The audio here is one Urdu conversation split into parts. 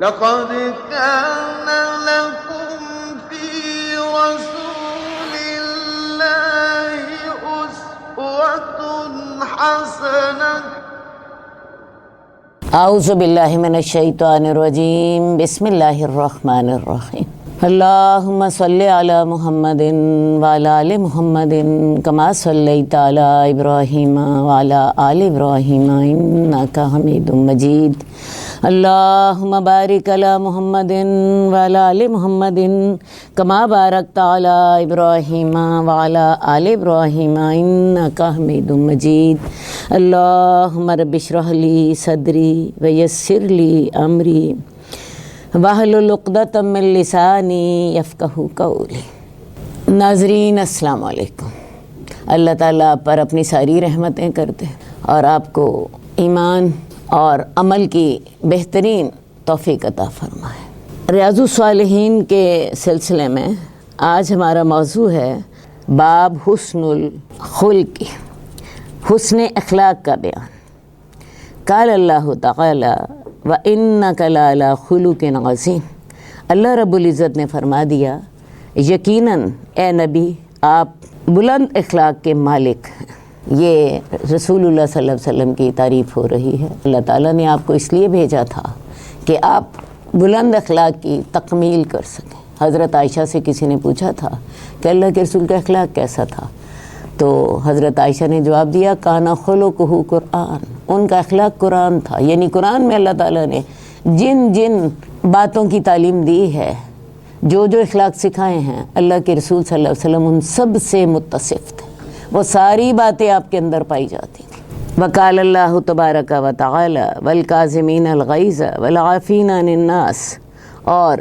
لقد كان لكم في رسول الله أسوة حسنة اعوذ باللہ من الشیطان الرجیم بسم اللہ الرحمن الرحیم اللہم صلی علی محمد وعلی آل محمد کما صلیت علی ابراہیم وعلی آل ابراہیم انک حمید مجید اللہم بارک علی محمد وعلی آل محمد کما بارکت علی ابراہیم وعلی آل ابراہیم انک حمید مجید اللہم رب اشرح لی صدری ویسر لی امری واحلل عقدۃ من لسانی یفقہوا قولی۔ ناظرین السلام علیکم۔ اللہ تعالیٰ آپ پر اپنی ساری رحمتیں کرتے اور آپ کو ایمان اور عمل کی بہترین توفیق عطا فرمائے۔ ریاض الصالحین کے سلسلے میں آج ہمارا موضوع ہے باب حسن الخلق، حسن اخلاق کا بیان۔ قال اللہ تعالی وَإِنَّكَ لَعَلَىٰ خُلُقٍ عَظِيمٍ، اللہ رب العزت نے فرما دیا یقیناً اے نبی آپ بلند اخلاق کے مالک ہیں۔ یہ رسول اللہ صلی اللہ علیہ وسلم کی تعریف ہو رہی ہے۔ اللہ تعالیٰ نے آپ کو اس لیے بھیجا تھا کہ آپ بلند اخلاق کی تکمیل کر سکیں۔ حضرت عائشہ سے کسی نے پوچھا تھا کہ اللہ کے رسول کا اخلاق کیسا تھا، تو حضرت عائشہ نے جواب دیا کانا خلقہ قرآن، ان کا اخلاق قرآن تھا۔ یعنی قرآن میں اللہ تعالیٰ نے جن جن باتوں کی تعلیم دی ہے، جو جو اخلاق سکھائے ہیں، اللہ کے رسول صلی اللہ علیہ وسلم ان سب سے متصف تھے، وہ ساری باتیں آپ کے اندر پائی جاتی تھیں۔ وقال اللہ تبارک و تعالی والکاظمین الغیظ والعافین عن الناس، اور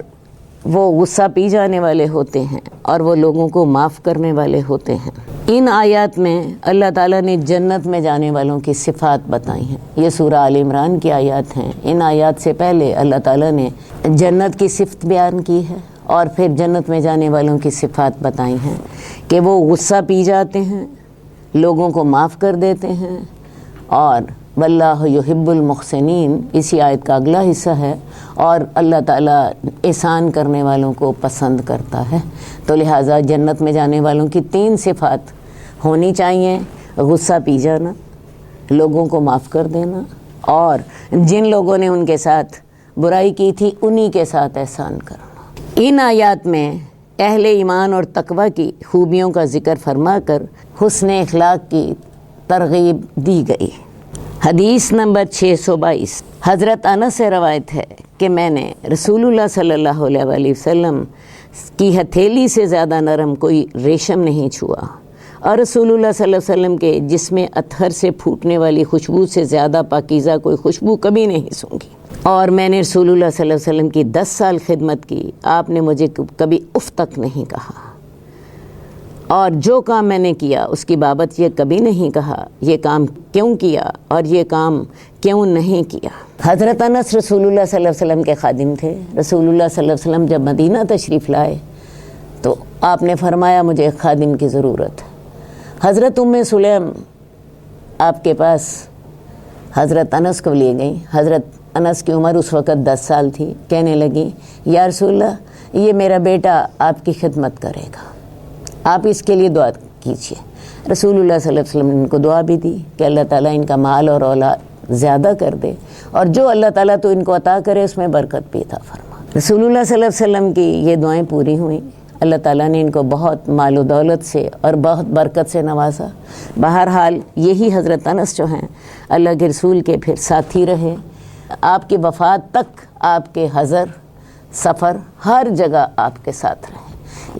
وہ غصہ پی جانے والے ہوتے ہیں اور وہ لوگوں کو معاف کرنے والے ہوتے ہیں۔ ان آیات میں اللہ تعالیٰ نے جنت میں جانے والوں کی صفات بتائی ہیں۔ یہ سورہ آل عمران کی آیات ہیں۔ ان آیات سے پہلے اللہ تعالیٰ نے جنت کی صفت بیان کی ہے اور پھر جنت میں جانے والوں کی صفات بتائی ہیں کہ وہ غصہ پی جاتے ہیں، لوگوں کو معاف کر دیتے ہیں، اور واللہ یحب المحسنین اسی آیت کا اگلا حصہ ہے، اور اللہ تعالیٰ احسان کرنے والوں کو پسند کرتا ہے۔ تو لہٰذا جنت میں جانے والوں کی 3 صفات ہونی چاہیے: غصہ پی جانا، لوگوں کو معاف کر دینا، اور جن لوگوں نے ان کے ساتھ برائی کی تھی انہی کے ساتھ احسان کرنا۔ ان آیات میں اہل ایمان اور تقوی کی خوبیوں کا ذکر فرما کر حسن اخلاق کی ترغیب دی گئی۔ حدیث نمبر 622 حضرت انس سے روایت ہے کہ میں نے رسول اللہ صلی اللہ علیہ وآلہ وسلم کی ہتھیلی سے زیادہ نرم کوئی ریشم نہیں چھوا، اور رسول اللہ صلی اللہ علیہ وسلم کے جسم اطہر سے پھوٹنے والی خوشبو سے زیادہ پاکیزہ کوئی خوشبو کبھی نہیں سونگھی، اور میں نے رسول اللہ صلی اللہ علیہ وسلم کی 10 سال خدمت کی، آپ نے مجھے کبھی اف تک نہیں کہا، اور جو کام میں نے کیا اس کی بابت یہ کبھی نہیں کہا یہ کام کیوں کیا اور یہ کام کیوں نہیں کیا۔ حضرت انس رسول اللہ صلی اللہ علیہ وسلم کے خادم تھے۔ رسول اللہ صلی اللہ علیہ وسلم جب مدینہ تشریف لائے تو آپ نے فرمایا مجھے ایک خادم کی ضرورت ہے۔ حضرت ام سلیم آپ کے پاس حضرت انس کو لیے گئیں۔ حضرت انس کی عمر اس وقت 10 سال تھی۔ کہنے لگیں یا رسول اللہ یہ میرا بیٹا آپ کی خدمت کرے گا، آپ اس کے لیے دعا کیجیے۔ رسول اللہ صلی اللہ علیہ وسلم نے ان کو دعا بھی دی کہ اللہ تعالیٰ ان کا مال اور اولاد زیادہ کر دے، اور جو اللہ تعالیٰ تو ان کو عطا کرے اس میں برکت بھی عطا فرما۔ رسول اللہ صلی اللہ علیہ وسلم کی یہ دعائیں پوری ہوئیں۔ اللہ تعالیٰ نے ان کو بہت مال و دولت سے اور بہت برکت سے نوازا۔ بہرحال یہی حضرت انس جو ہیں اللہ کے رسول کے پھر ساتھی رہے، آپ کی وفات تک آپ کے حضر سفر ہر جگہ آپ کے ساتھ رہے۔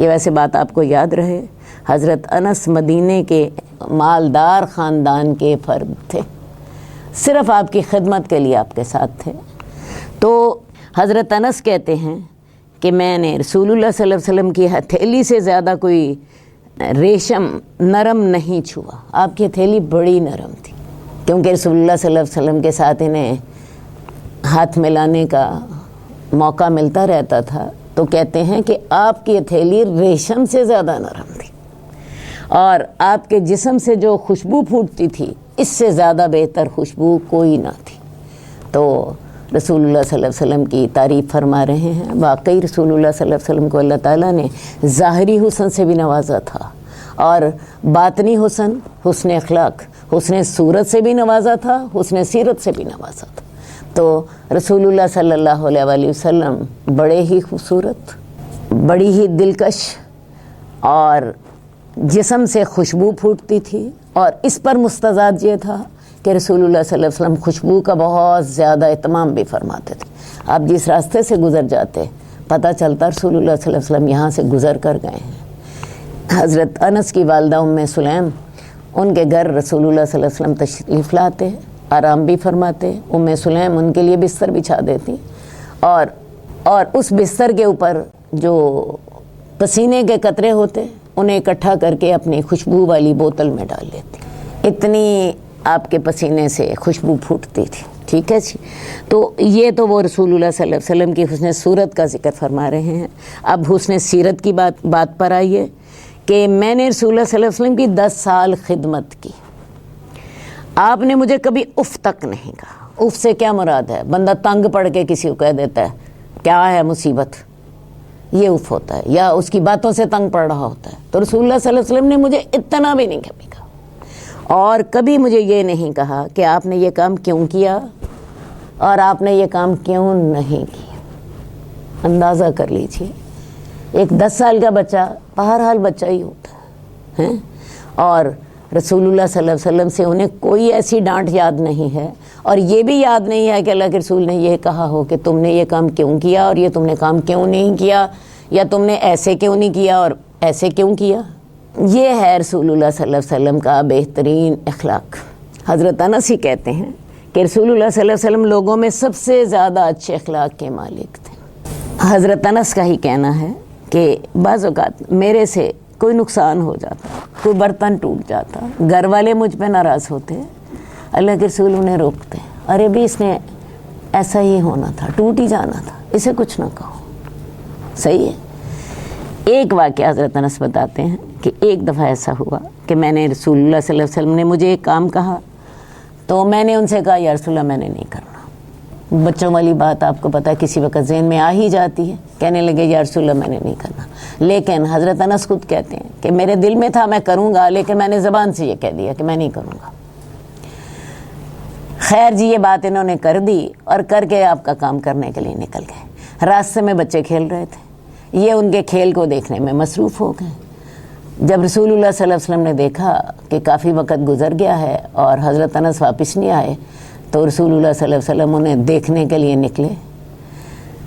یہ ویسے بات آپ کو یاد رہے، حضرت انس مدینے کے مالدار خاندان کے فرد تھے، صرف آپ کی خدمت کے لیے آپ کے ساتھ تھے۔ تو حضرت انس کہتے ہیں کہ میں نے رسول اللہ صلی اللہ علیہ وسلم کی ہتھیلی سے زیادہ کوئی ریشم نرم نہیں چھوا۔ آپ کی ہتھیلی بڑی نرم تھی، کیونکہ رسول اللہ صلی اللہ علیہ وسلم کے ساتھ انہیں ہاتھ ملانے کا موقع ملتا رہتا تھا، تو کہتے ہیں کہ آپ کی ہتھیلی ریشم سے زیادہ نرم تھی، اور آپ کے جسم سے جو خوشبو پھوٹتی تھی اس سے زیادہ بہتر خوشبو کوئی نہ تھی۔ تو رسول اللہ صلی اللہ علیہ وسلم کی تعریف فرما رہے ہیں۔ واقعی رسول اللہ صلی اللہ علیہ وسلم کو اللہ تعالیٰ نے ظاہری حسن سے بھی نوازا تھا اور باطنی حسن، حسن اخلاق، حسن صورت سے بھی نوازا تھا، حسن سیرت سے بھی نوازا تھا۔ تو رسول اللہ صلی اللہ علیہ وآلہ وسلم بڑے ہی خوبصورت، بڑی ہی دلکش، اور جسم سے خوشبو پھوٹتی تھی، اور اس پر مستزاد یہ تھا کہ رسول اللہ صلی اللہ علیہ وسلم خوشبو کا بہت زیادہ اہتمام بھی فرماتے تھے۔ آپ جس راستے سے گزر جاتے پتہ چلتا رسول اللہ صلی اللہ علیہ وسلم یہاں سے گزر کر گئے ہیں۔ حضرت انس کی والدہ ام سلیم، ان کے گھر رسول اللہ صلی اللہ علیہ وسلم تشریف لاتے، آرام بھی فرماتے۔ ام سلیم ان کے لیے بستر بچھا دیتی اور اس بستر کے اوپر جو پسینے کے قطرے ہوتے انہیں اکٹھا کر کے اپنی خوشبو والی بوتل میں ڈال لیتی، اتنی آپ کے پسینے سے خوشبو پھوٹتی تھی۔ ٹھیک ہے جی، تو یہ تو وہ رسول اللہ صلی اللہ علیہ وسلم کی حسن صورت کا ذکر فرما رہے ہیں۔ اب حسن سیرت کی بات پر آئیے کہ میں نے رسول اللہ صلی اللہ علیہ وسلم کی 10 سال خدمت کی، آپ نے مجھے کبھی اف تک نہیں کہا۔ اف سے کیا مراد ہے؟ بندہ تنگ پڑ کے کسی کو کہہ دیتا ہے کیا ہے مصیبت، یہ اف ہوتا ہے، یا اس کی باتوں سے تنگ پڑ رہا ہوتا ہے۔ تو رسول اللہ صلی اللہ علیہ وسلم نے مجھے اتنا بھی نہیں کبھی کہا، اور کبھی مجھے یہ نہیں کہا کہ آپ نے یہ کام کیوں کیا اور آپ نے یہ کام کیوں نہیں کیا۔ اندازہ کر لیجئے، ایک 10 سال کا بچہ بہرحال بچہ ہی ہوتا ہے، اور رسول اللہ صلی اللہ علیہ وسلم سے انہیں کوئی ایسی ڈانٹ یاد نہیں ہے، اور یہ بھی یاد نہیں ہے کہ اللہ کے رسول نے یہ کہا ہو کہ تم نے یہ کام کیوں کیا اور یہ تم نے کام کیوں نہیں کیا، یا تم نے ایسے کیوں نہیں کیا اور ایسے کیوں کیا۔ یہ ہے رسول اللہ صلی اللہ علیہ وسلم کا بہترین اخلاق۔ حضرت انس ہی کہتے ہیں کہ رسول اللہ صلی اللہ علیہ وسلم لوگوں میں سب سے زیادہ اچھے اخلاق کے مالک تھے۔ حضرت انس کا ہی کہنا ہے کہ بعض اوقات میرے سے کوئی نقصان ہو جاتا، کوئی برتن ٹوٹ جاتا، گھر والے مجھ پہ ناراض ہوتے، اللہ کے رسول انہیں روکتے، ارے بھی اس نے ایسا ہی ہونا تھا، ٹوٹ ہی جانا تھا، اسے کچھ نہ کہو۔ صحیح ہے۔ ایک واقعہ حضرت انس بتاتے ہیں کہ ایک دفعہ ایسا ہوا کہ میں نے رسول اللہ صلی اللہ علیہ وسلم نے مجھے ایک کام کہا، تو میں نے ان سے کہا یا رسول اللہ میں نے نہیں کرنا۔ بچوں والی بات آپ کو پتہ ہے کسی وقت ذہن میں آ ہی جاتی ہے، کہنے لگے یا رسول اللہ میں نے نہیں کرنا۔ لیکن حضرت انس خود کہتے ہیں کہ میرے دل میں تھا میں کروں گا، لیکن میں نے زبان سے یہ کہہ دیا کہ میں نہیں کروں گا۔ خیر جی، یہ بات انہوں نے کر دی اور کر کے آپ کا کام کرنے کے لیے نکل گئے۔ راستے میں بچے کھیل رہے تھے، یہ ان کے کھیل کو دیکھنے میں مصروف ہو گئے۔ جب رسول اللہ صلی اللہ علیہ وسلم نے دیکھا کہ کافی وقت گزر گیا ہے اور حضرت انس واپس نہیں آئے، تو رسول اللہ صلی اللہ علیہ وسلم انہیں دیکھنے کے لیے نکلے۔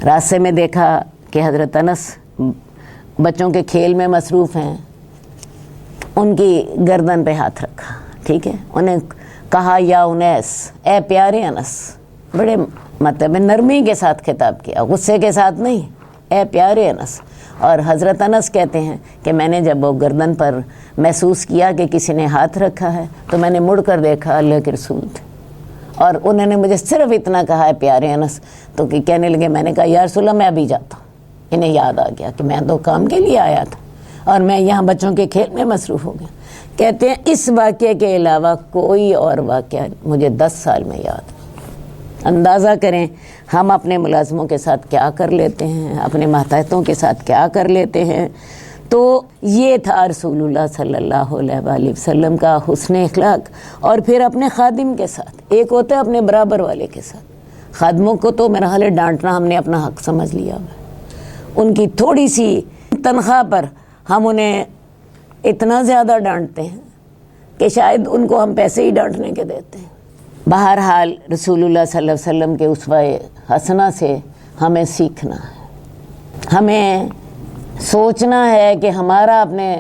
راستے میں دیکھا کہ حضرت انس بچوں کے کھیل میں مصروف ہیں، ان کی گردن پہ ہاتھ رکھا، ٹھیک ہے، انہیں کہا یا انیس، اے پیارے انس، بڑے مطلب نرمی کے ساتھ خطاب کیا، غصے کے ساتھ نہیں، اے پیارے انس۔ اور حضرت انس کہتے ہیں کہ میں نے جب وہ گردن پر محسوس کیا کہ کسی نے ہاتھ رکھا ہے، تو میں نے مڑ کر دیکھا اللہ کے رسول تھے، اور انہوں نے مجھے صرف اتنا کہا ہے پیارے انس، تو کہنے لگے، میں نے کہا یا رسول اللہ میں ابھی جاتا ہوں۔ انہیں یاد آ گیا کہ میں تو کام کے لیے آیا تھا اور میں یہاں بچوں کے کھیل میں مصروف ہو گیا۔ کہتے ہیں اس واقعے کے علاوہ کوئی اور واقعہ مجھے 10 سال میں یاد۔ اندازہ کریں ہم اپنے ملازموں کے ساتھ کیا کر لیتے ہیں، اپنے ماتحتوں کے ساتھ کیا کر لیتے ہیں۔ تو یہ تھا رسول اللہ صلی اللہ علیہ وآلہ وسلم کا حسن اخلاق۔ اور پھر اپنے خادم کے ساتھ، ایک ہوتا ہے اپنے برابر والے کے ساتھ، خادموں کو تو میرا حال ہے ڈانٹنا ہم نے اپنا حق سمجھ لیا ہے، ان کی تھوڑی سی تنخواہ پر ہم انہیں اتنا زیادہ ڈانٹتے ہیں کہ شاید ان کو ہم پیسے ہی ڈانٹنے کے دیتے ہیں۔ بہرحال رسول اللہ صلی اللہ علیہ وسلم کے اسوہ حسنہ سے ہمیں سیکھنا ہے، ہمیں سوچنا ہے کہ ہمارا اپنے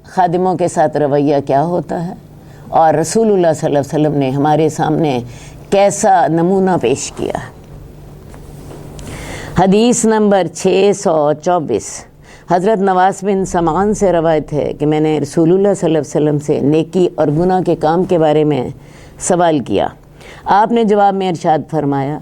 خادموں کے ساتھ رویہ کیا ہوتا ہے، اور رسول اللہ صلی اللہ علیہ وسلم نے ہمارے سامنے کیسا نمونہ پیش کیا ہے۔ حدیث نمبر 624 حضرت نواس بن سمعان سے روایت ہے کہ میں نے رسول اللہ صلی اللہ علیہ وسلم سے نیکی اور گناہ کے کام کے بارے میں سوال کیا۔ آپ نے جواب میں ارشاد فرمایا،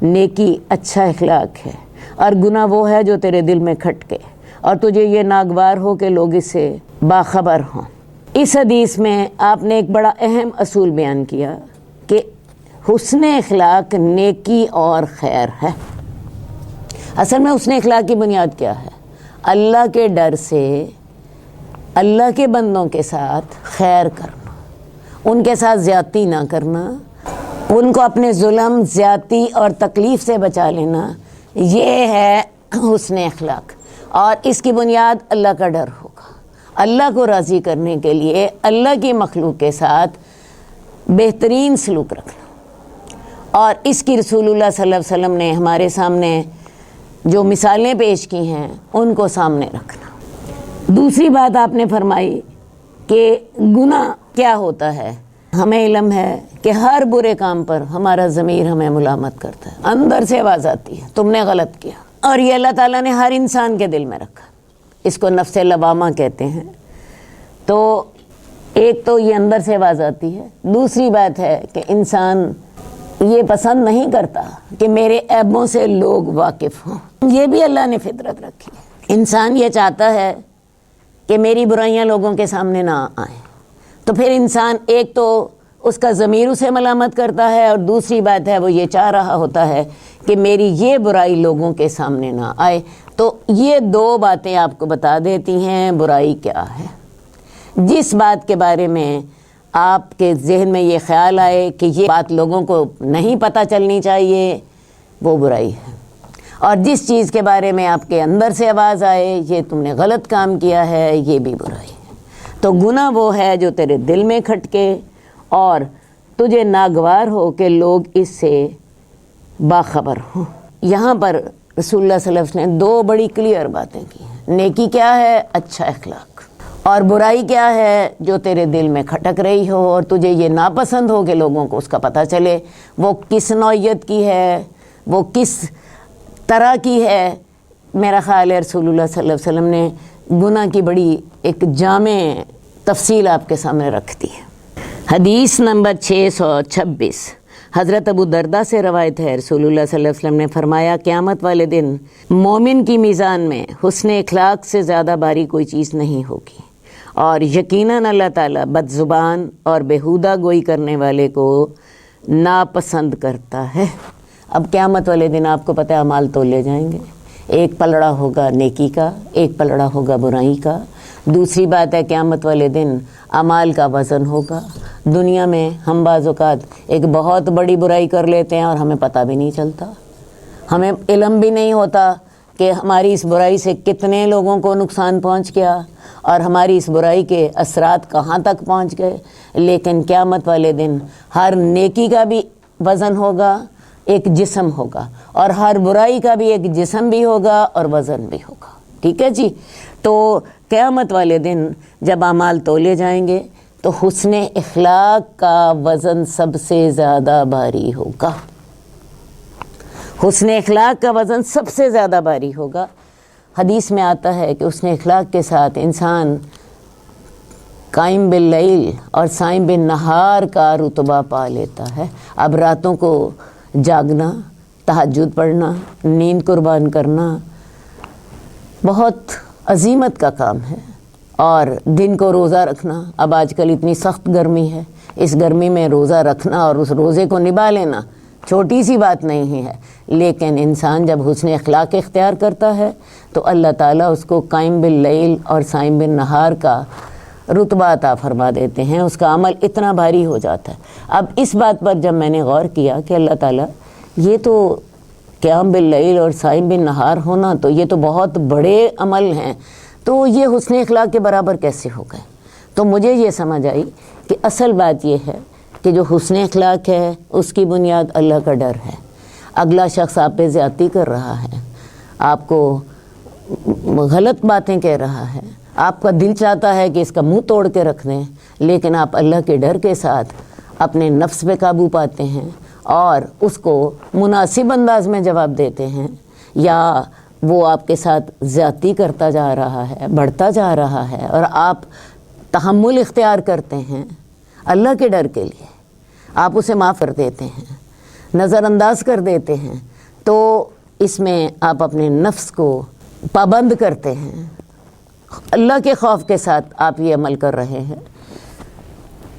نیکی اچھا اخلاق ہے اور گناہ وہ ہے جو تیرے دل میں کھٹکے اور تجھے یہ ناگوار ہو کہ لوگ اس سے باخبر ہوں۔ اس حدیث میں آپ نے ایک بڑا اہم اصول بیان کیا کہ حسن اخلاق نیکی اور خیر ہے۔ اصل میں حسن اخلاق کی بنیاد کیا ہے؟ اللہ کے ڈر سے اللہ کے بندوں کے ساتھ خیر کرنا، ان کے ساتھ زیادتی نہ کرنا، ان کو اپنے ظلم، زیادتی اور تکلیف سے بچا لینا، یہ ہے حسن اخلاق۔ اور اس کی بنیاد اللہ کا ڈر ہوگا۔ اللہ کو راضی کرنے کے لیے اللہ کی مخلوق کے ساتھ بہترین سلوک رکھنا، اور اس کی رسول اللہ صلی اللہ علیہ وسلم نے ہمارے سامنے جو مثالیں پیش کی ہیں ان کو سامنے رکھنا۔ دوسری بات آپ نے فرمائی کہ گناہ کیا ہوتا ہے۔ ہمیں علم ہے کہ ہر برے کام پر ہمارا ضمیر ہمیں ملامت کرتا ہے، اندر سے آواز آتی ہے تم نے غلط کیا، اور یہ اللہ تعالیٰ نے ہر انسان کے دل میں رکھا۔ اس کو نفس لوامہ کہتے ہیں۔ تو ایک تو یہ اندر سے آواز آتی ہے، دوسری بات ہے کہ انسان یہ پسند نہیں کرتا کہ میرے عیبوں سے لوگ واقف ہوں، یہ بھی اللہ نے فطرت رکھی ہے۔ انسان یہ چاہتا ہے کہ میری برائیاں لوگوں کے سامنے نہ آئیں، تو پھر انسان ایک تو اس کا ضمیر اسے ملامت کرتا ہے، اور دوسری بات ہے وہ یہ چاہ رہا ہوتا ہے کہ میری یہ برائی لوگوں کے سامنے نہ آئے۔ تو یہ دو باتیں آپ کو بتا دیتی ہیں برائی کیا ہے۔ جس بات کے بارے میں آپ کے ذہن میں یہ خیال آئے کہ یہ بات لوگوں کو نہیں پتہ چلنی چاہیے، وہ برائی ہے، اور جس چیز کے بارے میں آپ کے اندر سے آواز آئے یہ تم نے غلط کام کیا ہے، یہ بھی برائی ہے۔ تو گناہ وہ ہے جو تیرے دل میں کھٹکے اور تجھے ناگوار ہو کہ لوگ اس سے باخبر ہوں۔ یہاں پر رسول اللہ صلی اللہ علیہ وسلم نے دو بڑی کلیئر باتیں کی ہیں۔ نیکی کیا ہے؟ اچھا اخلاق۔ اور برائی کیا ہے؟ جو تیرے دل میں کھٹک رہی ہو اور تجھے یہ ناپسند ہو کہ لوگوں کو اس کا پتہ چلے، وہ کس نوعیت کی ہے، وہ کس طرح کی ہے۔ میرا خیال ہے رسول اللہ صلی اللہ علیہ وسلم نے گناہ کی بڑی ایک جامع تفصیل آپ کے سامنے رکھ دی ہے۔ حدیث نمبر 626 حضرت ابو دردہ سے روایت ہے، رسول اللہ صلی اللہ علیہ وسلم نے فرمایا قیامت والے دن مومن کی میزان میں حسن اخلاق سے زیادہ باری کوئی چیز نہیں ہوگی، اور یقیناً اللہ تعالیٰ بد زبان اور بیہودہ گوئی کرنے والے کو ناپسند کرتا ہے۔ اب قیامت والے دن آپ کو پتہ ہے اعمال تولے جائیں گے، ایک پلڑا ہوگا نیکی کا، ایک پلڑا ہوگا برائی کا۔ دوسری بات ہے قیامت والے دن اعمال کا وزن ہوگا۔ دنیا میں ہم بعض اوقات ایک بہت بڑی برائی کر لیتے ہیں اور ہمیں پتہ بھی نہیں چلتا، ہمیں علم بھی نہیں ہوتا کہ ہماری اس برائی سے کتنے لوگوں کو نقصان پہنچ گیا اور ہماری اس برائی کے اثرات کہاں تک پہنچ گئے۔ لیکن قیامت والے دن ہر نیکی کا بھی وزن ہوگا، ایک جسم ہوگا، اور ہر برائی کا بھی ایک جسم بھی ہوگا اور وزن بھی ہوگا۔ ٹھیک ہے جی؟ تو قیامت والے دن جب اعمال تولے جائیں گے تو حسن اخلاق کا وزن سب سے زیادہ بھاری ہوگا۔ حسن اخلاق کا وزن سب سے زیادہ بھاری ہوگا۔ حدیث میں آتا ہے کہ حسن اخلاق کے ساتھ انسان قائم باللیل اور صائم بالنہار کا رتبہ پا لیتا ہے۔ اب راتوں کو جاگنا، تہجد پڑھنا، نیند قربان کرنا بہت عظیمت کا کام ہے، اور دن کو روزہ رکھنا۔ اب آج کل اتنی سخت گرمی ہے، اس گرمی میں روزہ رکھنا اور اس روزے کو نبھا لینا چھوٹی سی بات نہیں ہے۔ لیکن انسان جب حسن اخلاق اختیار کرتا ہے تو اللہ تعالیٰ اس کو قائم باللیل اور صائم بالنہار کا رتبہ عطا فرما دیتے ہیں، اس کا عمل اتنا بھاری ہو جاتا ہے۔ اب اس بات پر جب میں نے غور کیا کہ اللہ تعالیٰ یہ تو قیام باللیل اور صائم بالنہار ہونا تو یہ تو بہت بڑے عمل ہیں، تو یہ حسن اخلاق کے برابر کیسے ہو گئے؟ تو مجھے یہ سمجھ آئی کہ اصل بات یہ ہے کہ جو حسن اخلاق ہے اس کی بنیاد اللہ کا ڈر ہے۔ اگلا شخص آپ پہ زیادتی کر رہا ہے، آپ کو غلط باتیں کہہ رہا ہے، آپ کا دل چاہتا ہے کہ اس کا منہ توڑ کے رکھ دیں، لیکن آپ اللہ کے ڈر کے ساتھ اپنے نفس پہ قابو پاتے ہیں اور اس کو مناسب انداز میں جواب دیتے ہیں، یا وہ آپ کے ساتھ زیادتی کرتا جا رہا ہے، بڑھتا جا رہا ہے، اور آپ تحمل اختیار کرتے ہیں اللہ کے ڈر کے لیے، آپ اسے معاف کر دیتے ہیں، نظر انداز کر دیتے ہیں، تو اس میں آپ اپنے نفس کو پابند کرتے ہیں۔ اللہ کے خوف کے ساتھ آپ یہ عمل کر رہے ہیں۔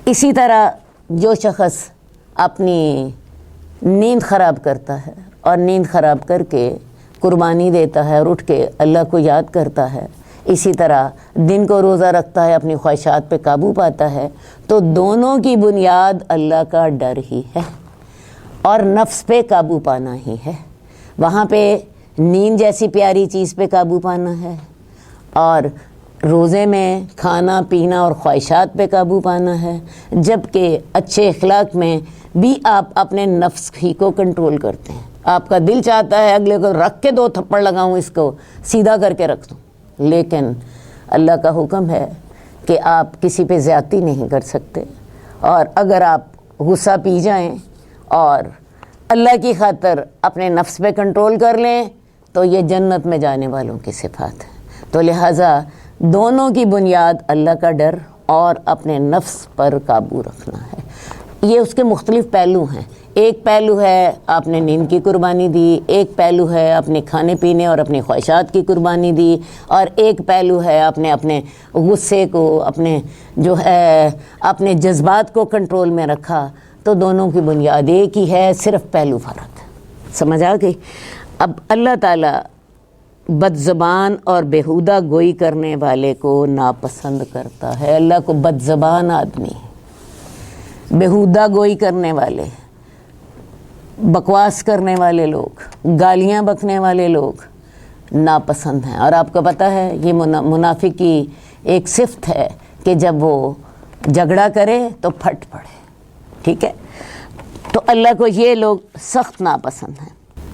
اسی طرح جو شخص اپنی نیند خراب کرتا ہے اور نیند خراب کر کے قربانی دیتا ہے اور اٹھ کے اللہ کو یاد کرتا ہے، اسی طرح دن کو روزہ رکھتا ہے، اپنی خواہشات پہ قابو پاتا ہے، تو دونوں کی بنیاد اللہ کا ڈر ہی ہے اور نفس پہ قابو پانا ہی ہے۔ وہاں پہ نیند جیسی پیاری چیز پہ قابو پانا ہے اور روزے میں کھانا پینا اور خواہشات پہ قابو پانا ہے، جبکہ اچھے اخلاق میں بھی آپ اپنے نفس ہی کو کنٹرول کرتے ہیں۔ آپ کا دل چاہتا ہے اگلے کو رکھ کے 2 تھپڑ لگاؤں، اس کو سیدھا کر کے رکھ دوں، لیکن اللہ کا حکم ہے کہ آپ کسی پہ زیادتی نہیں کر سکتے، اور اگر آپ غصہ پی جائیں اور اللہ کی خاطر اپنے نفس پہ کنٹرول کر لیں تو یہ جنت میں جانے والوں کی صفات ہے۔ تو لہٰذا دونوں کی بنیاد اللہ کا ڈر اور اپنے نفس پر قابو رکھنا ہے۔ یہ اس کے مختلف پہلو ہیں۔ ایک پہلو ہے آپ نے نیند کی قربانی دی، ایک پہلو ہے اپنے کھانے پینے اور اپنی خواہشات کی قربانی دی، اور ایک پہلو ہے آپ نے اپنے غصے کو، اپنے جو ہے اپنے جذبات کو کنٹرول میں رکھا۔ تو دونوں کی بنیاد ایک ہی ہے، صرف پہلو فرق ہے۔ سمجھ آ گئی؟ اب اللہ تعالیٰ بد زبان اور بیہودہ گوئی کرنے والے کو ناپسند کرتا ہے۔ اللہ کو بد زبان آدمی، بیہودہ گوئی کرنے والے، بکواس کرنے والے لوگ، گالیاں بکنے والے لوگ ناپسند ہیں۔ اور آپ کو پتہ ہے یہ منافق کی ایک صفت ہے کہ جب وہ جھگڑا کرے تو پھٹ پڑے، ٹھیک ہے؟ تو اللہ کو یہ لوگ سخت ناپسند ہیں۔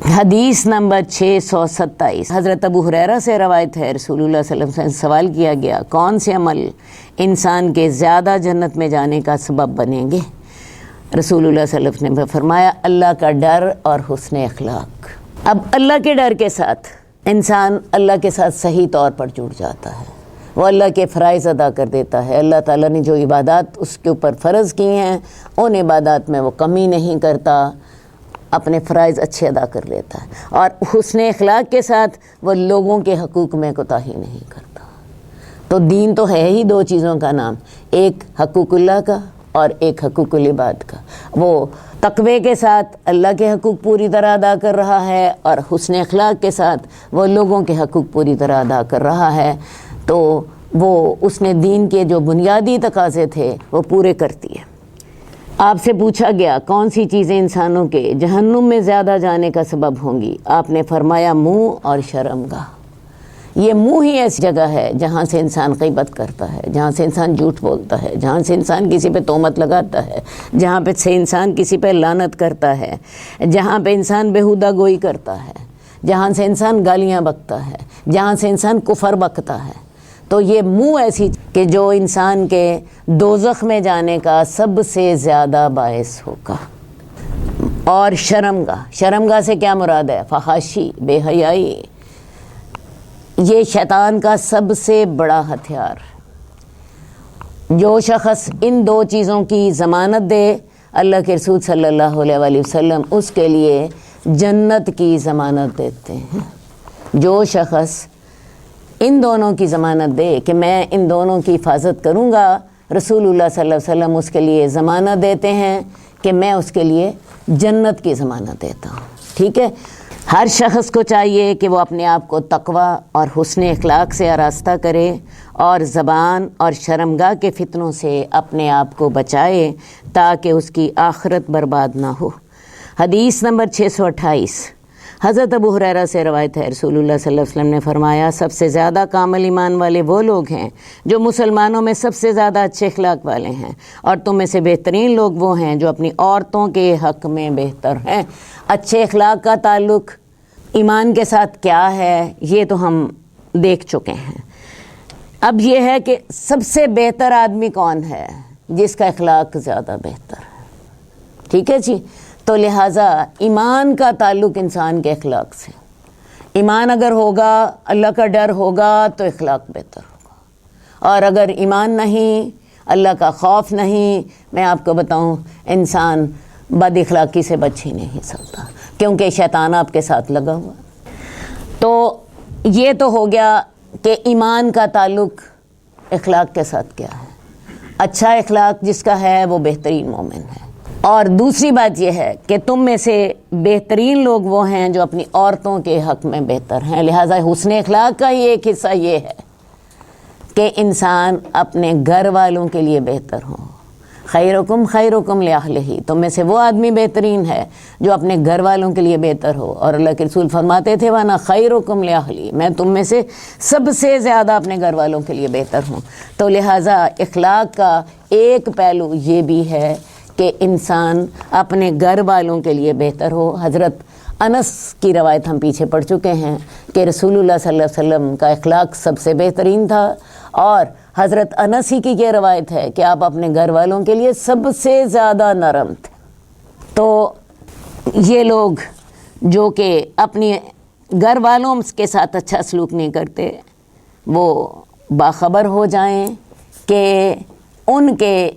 حدیث نمبر 627 حضرت ابو ہریرہ سے روایت ہے، رسول اللہ صلی اللہ علیہ وسلم سے سوال کیا گیا، کون سے عمل انسان کے زیادہ جنت میں جانے کا سبب بنیں گے؟ رسول اللہ صلی اللہ علیہ وسلم نے فرمایا اللہ کا ڈر اور حسن اخلاق۔ اب اللہ کے ڈر کے ساتھ انسان اللہ کے ساتھ صحیح طور پر جڑ جاتا ہے، وہ اللہ کے فرائض ادا کر دیتا ہے۔ اللہ تعالیٰ نے جو عبادات اس کے اوپر فرض کی ہیں ان عبادات میں وہ کمی نہیں کرتا، اپنے فرائض اچھے ادا کر لیتا ہے، اور حسن اخلاق کے ساتھ وہ لوگوں کے حقوق میں کوتاہی نہیں کرتا۔ تو دین تو ہے ہی 2 چیزوں کا نام، ایک حقوق اللہ کا اور ایک حقوق العباد کا۔ وہ تقوی کے ساتھ اللہ کے حقوق پوری طرح ادا کر رہا ہے اور حسن اخلاق کے ساتھ وہ لوگوں کے حقوق پوری طرح ادا کر رہا ہے، تو وہ اس نے دین کے جو بنیادی تقاضے تھے وہ پورے کرتی ہے۔ آپ سے پوچھا گیا کون سی چیزیں انسانوں کے جہنم میں زیادہ جانے کا سبب ہوں گی؟ آپ نے فرمایا منہ اور شرمگاہ۔ یہ منہ ہی ایسی جگہ ہے جہاں سے انسان غیبت کرتا ہے، جہاں سے انسان جھوٹ بولتا ہے، جہاں سے انسان کسی پہ تہمت لگاتا ہے، جہاں پہ سے انسان کسی پہ لعنت کرتا ہے، جہاں پہ انسان بیہودہ گوئی کرتا ہے، جہاں سے انسان گالیاں بکتا ہے، جہاں سے انسان کفر بکتا ہے۔ تو یہ منہ ایسی کہ جو انسان کے دوزخ میں جانے کا سب سے زیادہ باعث ہوگا۔ اور شرمگاہ، شرمگاہ سے کیا مراد ہے؟ فحاشی، بے حیائی، یہ شیطان کا سب سے بڑا ہتھیار۔ جو شخص ان 2 چیزوں کی ضمانت دے اللہ کے رسول صلی اللہ علیہ وآلہ وسلم اس کے لیے جنت کی ضمانت دیتے ہیں۔ جو شخص ان دونوں کی ضمانت دے کہ میں ان دونوں کی حفاظت کروں گا، رسول اللہ صلی اللہ علیہ وسلم اس کے لیے ضمانت دیتے ہیں کہ میں اس کے لیے جنت کی ضمانت دیتا ہوں، ٹھیک ہے؟ ہر شخص کو چاہیے کہ وہ اپنے آپ کو تقوی اور حسن اخلاق سے آراستہ کرے اور زبان اور شرمگاہ کے فتنوں سے اپنے آپ کو بچائے تاکہ اس کی آخرت برباد نہ ہو۔ حدیث نمبر 628 حضرت ابو ہریرہ سے روایت ہے، رسول اللہ صلی اللہ علیہ وسلم نے فرمایا سب سے زیادہ کامل ایمان والے وہ لوگ ہیں جو مسلمانوں میں سب سے زیادہ اچھے اخلاق والے ہیں، اور تم میں سے بہترین لوگ وہ ہیں جو اپنی عورتوں کے حق میں بہتر ہیں۔ اچھے اخلاق کا تعلق ایمان کے ساتھ کیا ہے یہ تو ہم دیکھ چکے ہیں۔ اب یہ ہے کہ سب سے بہتر آدمی کون ہے؟ جس کا اخلاق زیادہ بہتر ہے، ٹھیک ہے جی؟ تو لہٰذا ایمان کا تعلق انسان کے اخلاق سے، ایمان اگر ہوگا، اللہ کا ڈر ہوگا تو اخلاق بہتر ہوگا، اور اگر ایمان نہیں، اللہ کا خوف نہیں، میں آپ کو بتاؤں انسان بد اخلاقی سے بچ ہی نہیں سکتا، کیونکہ شیطان آپ کے ساتھ لگا ہوا۔ تو یہ تو ہو گیا کہ ایمان کا تعلق اخلاق کے ساتھ کیا ہے۔ اچھا اخلاق جس کا ہے وہ بہترین مومن ہے۔ اور دوسری بات یہ ہے کہ تم میں سے بہترین لوگ وہ ہیں جو اپنی عورتوں کے حق میں بہتر ہیں. لہٰذا حسن اخلاق کا ہی ایک حصہ یہ ہے کہ انسان اپنے گھر والوں کے لیے بہتر ہو. خیرکم خیرکم لأہلہ، تم میں سے وہ آدمی بہترین ہے جو اپنے گھر والوں کے لیے بہتر ہو. اور اللہ کے رسول فرماتے تھے وَأَنَا خَيْرُكُمْ لِأَهْلِي، میں تم میں سے سب سے زیادہ اپنے گھر والوں کے لیے بہتر ہوں. تو لہٰذا اخلاق کا ایک پہلو یہ بھی ہے کہ انسان اپنے گھر والوں کے لیے بہتر ہو. حضرت انس کی روایت ہم پیچھے پڑھ چکے ہیں کہ رسول اللہ صلی اللہ علیہ وسلم کا اخلاق سب سے بہترین تھا، اور حضرت انس ہی کی یہ روایت ہے کہ آپ اپنے گھر والوں کے لیے سب سے زیادہ نرم تھے. تو یہ لوگ جو کہ اپنی گھر والوں کے ساتھ اچھا سلوک نہیں کرتے، وہ باخبر ہو جائیں کہ ان کے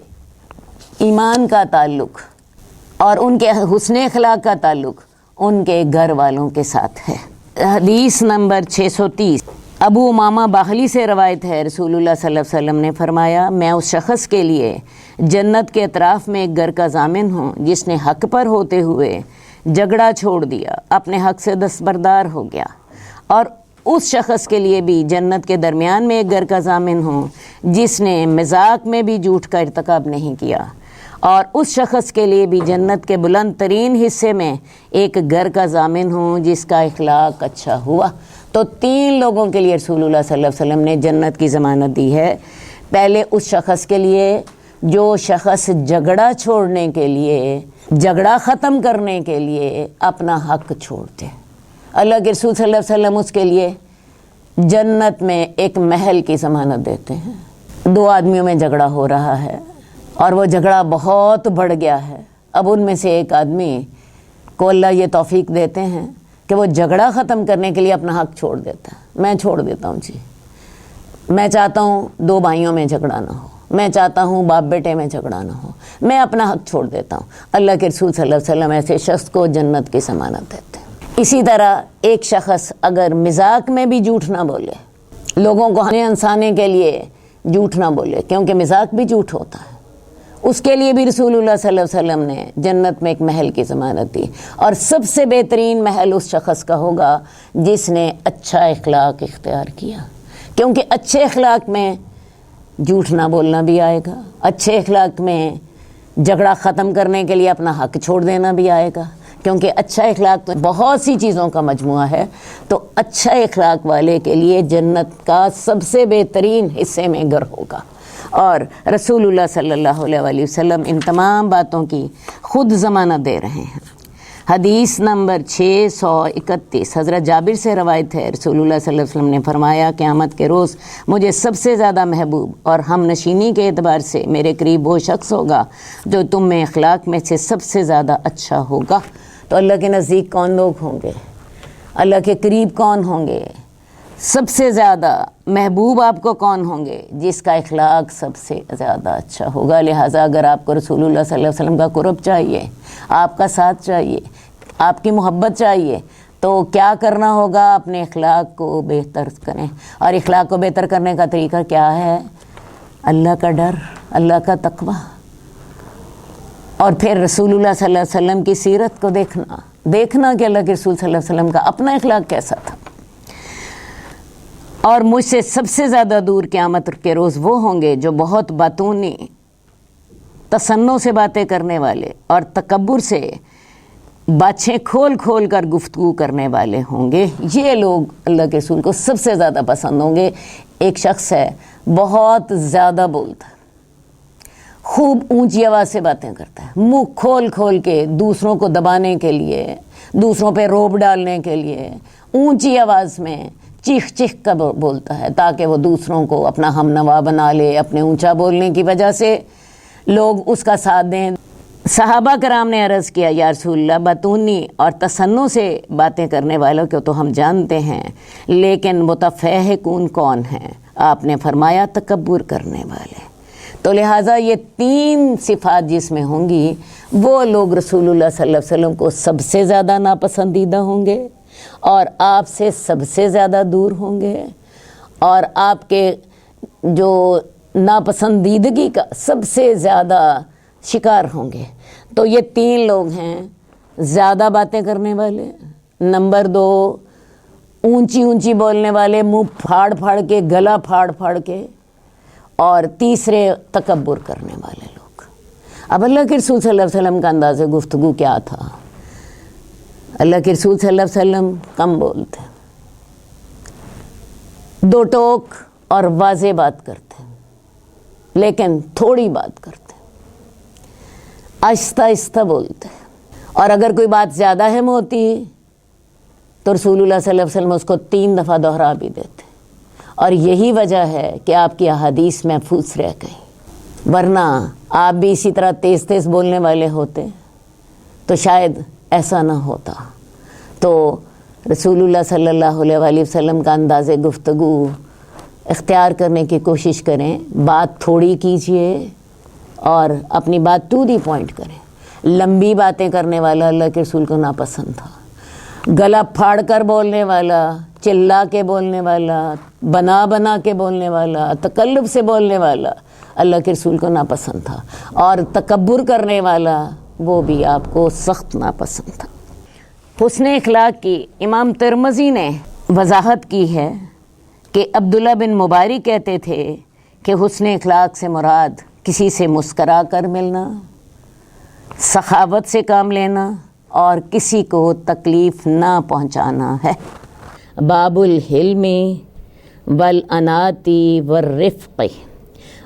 ایمان کا تعلق اور ان کے حسن اخلاق کا تعلق ان کے گھر والوں کے ساتھ ہے. حدیث نمبر 630 ابو امامہ باہلی سے روایت ہے، رسول اللہ صلی اللہ علیہ وسلم نے فرمایا میں اس شخص کے لیے جنت کے اطراف میں ایک گھر کا ضامن ہوں جس نے حق پر ہوتے ہوئے جھگڑا چھوڑ دیا، اپنے حق سے دستبردار ہو گیا. اور اس شخص کے لیے بھی جنت کے درمیان میں ایک گھر کا ضامن ہوں جس نے مذاق میں بھی جھوٹ کا ارتکاب نہیں کیا. اور اس شخص کے لیے بھی جنت کے بلند ترین حصے میں ایک گھر کا ضامن ہوں جس کا اخلاق اچھا ہوا. تو 3 لوگوں کے لیے رسول اللہ صلی اللہ علیہ وسلم نے جنت کی ضمانت دی ہے. پہلے اس شخص کے لیے جو شخص جھگڑا چھوڑنے کے لیے، جھگڑا ختم کرنے کے لیے اپنا حق چھوڑ دے. اللہ کے رسول صلی اللہ علیہ وسلم اس کے لیے جنت میں ایک محل کی ضمانت دیتے ہیں. 2 آدمیوں میں جھگڑا ہو رہا ہے اور وہ جھگڑا بہت بڑھ گیا ہے. اب ان میں سے ایک آدمی کو اللہ یہ توفیق دیتے ہیں کہ وہ جھگڑا ختم کرنے کے لیے اپنا حق چھوڑ دیتا ہے. میں چھوڑ دیتا ہوں جی، میں چاہتا ہوں 2 بھائیوں میں جھگڑا نہ ہو، میں چاہتا ہوں باپ بیٹے میں جھگڑا نہ ہو، میں اپنا حق چھوڑ دیتا ہوں. اللہ کے رسول صلی اللہ علیہ وسلم ایسے شخص کو جنت کی ضمانت دیتے ہیں. اسی طرح ایک شخص اگر مذاق میں بھی جھوٹ نہ بولے، لوگوں کو ہنسانے کے لیے جھوٹ نہ بولے، کیونکہ مذاق بھی جھوٹ ہوتا ہے، اس کے لیے بھی رسول اللہ صلی اللہ علیہ وسلم نے جنت میں ایک محل کی ضمانت دی. اور سب سے بہترین محل اس شخص کا ہوگا جس نے اچھا اخلاق اختیار کیا، کیونکہ اچھے اخلاق میں جھوٹ نہ بولنا بھی آئے گا، اچھے اخلاق میں جھگڑا ختم کرنے کے لیے اپنا حق چھوڑ دینا بھی آئے گا، کیونکہ اچھا اخلاق تو بہت سی چیزوں کا مجموعہ ہے. تو اچھا اخلاق والے کے لیے جنت کا سب سے بہترین حصے میں گھر ہوگا. اور رسول اللہ صلی اللہ علیہ وسلم ان تمام باتوں کی خود ضمانت دے رہے ہیں. حدیث نمبر 631 حضرت جابر سے روایت ہے، رسول اللہ صلی اللہ علیہ وسلم نے فرمایا قیامت کے روز مجھے سب سے زیادہ محبوب اور ہم نشینی کے اعتبار سے میرے قریب وہ شخص ہوگا جو تم میں اخلاق میں سے سب سے زیادہ اچھا ہوگا. تو اللہ کے نزدیک کون لوگ ہوں گے؟ اللہ کے قریب کون ہوں گے؟ سب سے زیادہ محبوب آپ کو کون ہوں گے؟ جس کا اخلاق سب سے زیادہ اچھا ہوگا. لہٰذا اگر آپ کو رسول اللہ صلی اللہ علیہ وسلم کا قرب چاہیے، آپ کا ساتھ چاہیے، آپ کی محبت چاہیے، تو کیا کرنا ہوگا؟ اپنے اخلاق کو بہتر کریں. اور اخلاق کو بہتر کرنے کا طریقہ کیا ہے؟ اللہ کا ڈر، اللہ کا تقویٰ، اور پھر رسول اللہ صلی اللہ علیہ وسلم کی سیرت کو دیکھنا کہ اللہ کے رسول صلی اللہ علیہ وسلم کا اپنا اخلاق کیسا تھا. اور مجھ سے سب سے زیادہ دور قیامت کے روز وہ ہوں گے جو بہت باطونی، تصنع سے باتیں کرنے والے اور تکبر سے باتیں کھول کھول کر گفتگو کرنے والے ہوں گے. یہ لوگ اللہ کے رسول کو سب سے زیادہ پسند ہوں گے. ایک شخص ہے بہت زیادہ بولتا ہے، خوب اونچی آواز سے باتیں کرتا ہے، منہ کھول کھول کے دوسروں کو دبانے کے لیے، دوسروں پہ روب ڈالنے کے لیے اونچی آواز میں چیخ چیخ کر بولتا ہے تاکہ وہ دوسروں کو اپنا ہم نوا بنا لے. اپنے اونچا بولنے کی وجہ سے لوگ اس کا ساتھ دیں. صحابہ کرام نے عرض کیا یا رسول اللہ باطونی اور تصنع سے باتیں کرنے والوں کو تو ہم جانتے ہیں، لیکن متفہقون کون ہیں؟ آپ نے فرمایا تکبر کرنے والے. تو لہٰذا یہ 3 صفات جس میں ہوں گی وہ لوگ رسول اللہ صلی اللہ علیہ وسلم کو سب سے زیادہ ناپسندیدہ ہوں گے اور آپ سے سب سے زیادہ دور ہوں گے، اور آپ کے جو ناپسندیدگی کا سب سے زیادہ شکار ہوں گے. تو یہ 3 لوگ ہیں، زیادہ باتیں کرنے والے، نمبر 2 اونچی اونچی بولنے والے، منہ پھاڑ پھاڑ کے، گلا پھاڑ پھاڑ کے، اور تیسرے تکبر کرنے والے لوگ۔ اب اللہ کے رسول صلی اللہ علیہ وسلم کا انداز گفتگو کیا تھا؟ اللہ کے رسول صلی اللہ علیہ وسلم کم بولتے، 2 ٹوک اور واضح بات کرتے، لیکن تھوڑی بات کرتے، آہستہ آہستہ بولتے، اور اگر کوئی بات زیادہ اہم ہوتی تو رسول اللہ صلی اللہ علیہ وسلم اس کو 3 دفعہ دہرا بھی دیتے، اور یہی وجہ ہے کہ آپ کی احادیث محفوظ رہ گئی، ورنہ آپ بھی اسی طرح تیز تیز بولنے والے ہوتے تو شاید ایسا نہ ہوتا۔ تو رسول اللہ صلی اللہ علیہ وآلہ وسلم کا انداز گفتگو اختیار کرنے کی کوشش کریں، بات تھوڑی کیجئے اور اپنی بات ٹو دی پوائنٹ کریں۔ لمبی باتیں کرنے والا اللہ کے رسول کو ناپسند تھا، گلا پھاڑ کر بولنے والا، چلا کے بولنے والا، بنا کے بولنے والا، تکلف سے بولنے والا اللہ کے رسول کو ناپسند تھا، اور تکبر کرنے والا وہ بھی آپ کو سخت ناپسند تھا۔ حسن اخلاق کی امام ترمذی نے وضاحت کی ہے کہ عبداللہ بن مبارک کہتے تھے کہ حسن اخلاق سے مراد کسی سے مسکرا کر ملنا، سخاوت سے کام لینا، اور کسی کو تکلیف نہ پہنچانا ہے۔ باب الحلم والاناتی والرفق،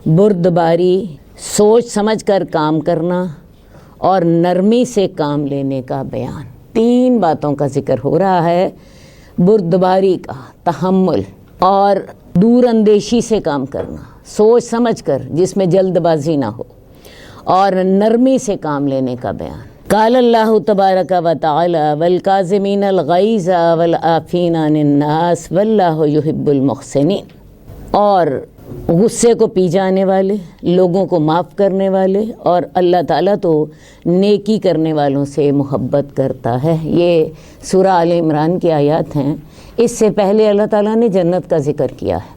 بردباری، سوچ سمجھ کر کام کرنا اور نرمی سے کام لینے کا بیان۔ 3 باتوں کا ذکر ہو رہا ہے، بردباری کا، تحمل، اور دور اندیشی سے کام کرنا، سوچ سمجھ کر جس میں جلد بازی نہ ہو، اور نرمی سے کام لینے کا بیان۔ قال اللہ تبارک و تعالی والکاظمین الغیظ والعافین عن الناس واللہ یحب المحسنین، اور غصے کو پی جانے والے، لوگوں کو معاف کرنے والے، اور اللہ تعالیٰ تو نیکی کرنے والوں سے محبت کرتا ہے۔ یہ سورہ آل عمران کی آیات ہیں۔ اس سے پہلے اللہ تعالیٰ نے جنت کا ذکر کیا ہے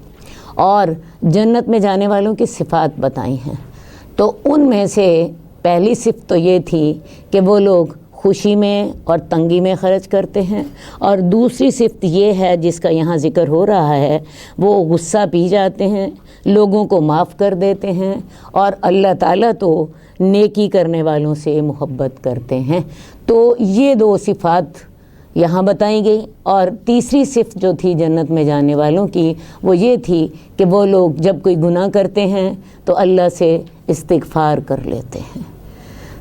اور جنت میں جانے والوں کی صفات بتائی ہیں۔ تو ان میں سے پہلی صفت تو یہ تھی کہ وہ لوگ خوشی میں اور تنگی میں خرچ کرتے ہیں، اور دوسری صفت یہ ہے جس کا یہاں ذکر ہو رہا ہے، وہ غصہ پی جاتے ہیں، لوگوں کو معاف کر دیتے ہیں، اور اللہ تعالیٰ تو نیکی کرنے والوں سے محبت کرتے ہیں۔ تو یہ 2 صفات یہاں بتائی گئی، اور تیسری صفت جو تھی جنت میں جانے والوں کی وہ یہ تھی کہ وہ لوگ جب کوئی گناہ کرتے ہیں تو اللہ سے استغفار کر لیتے ہیں۔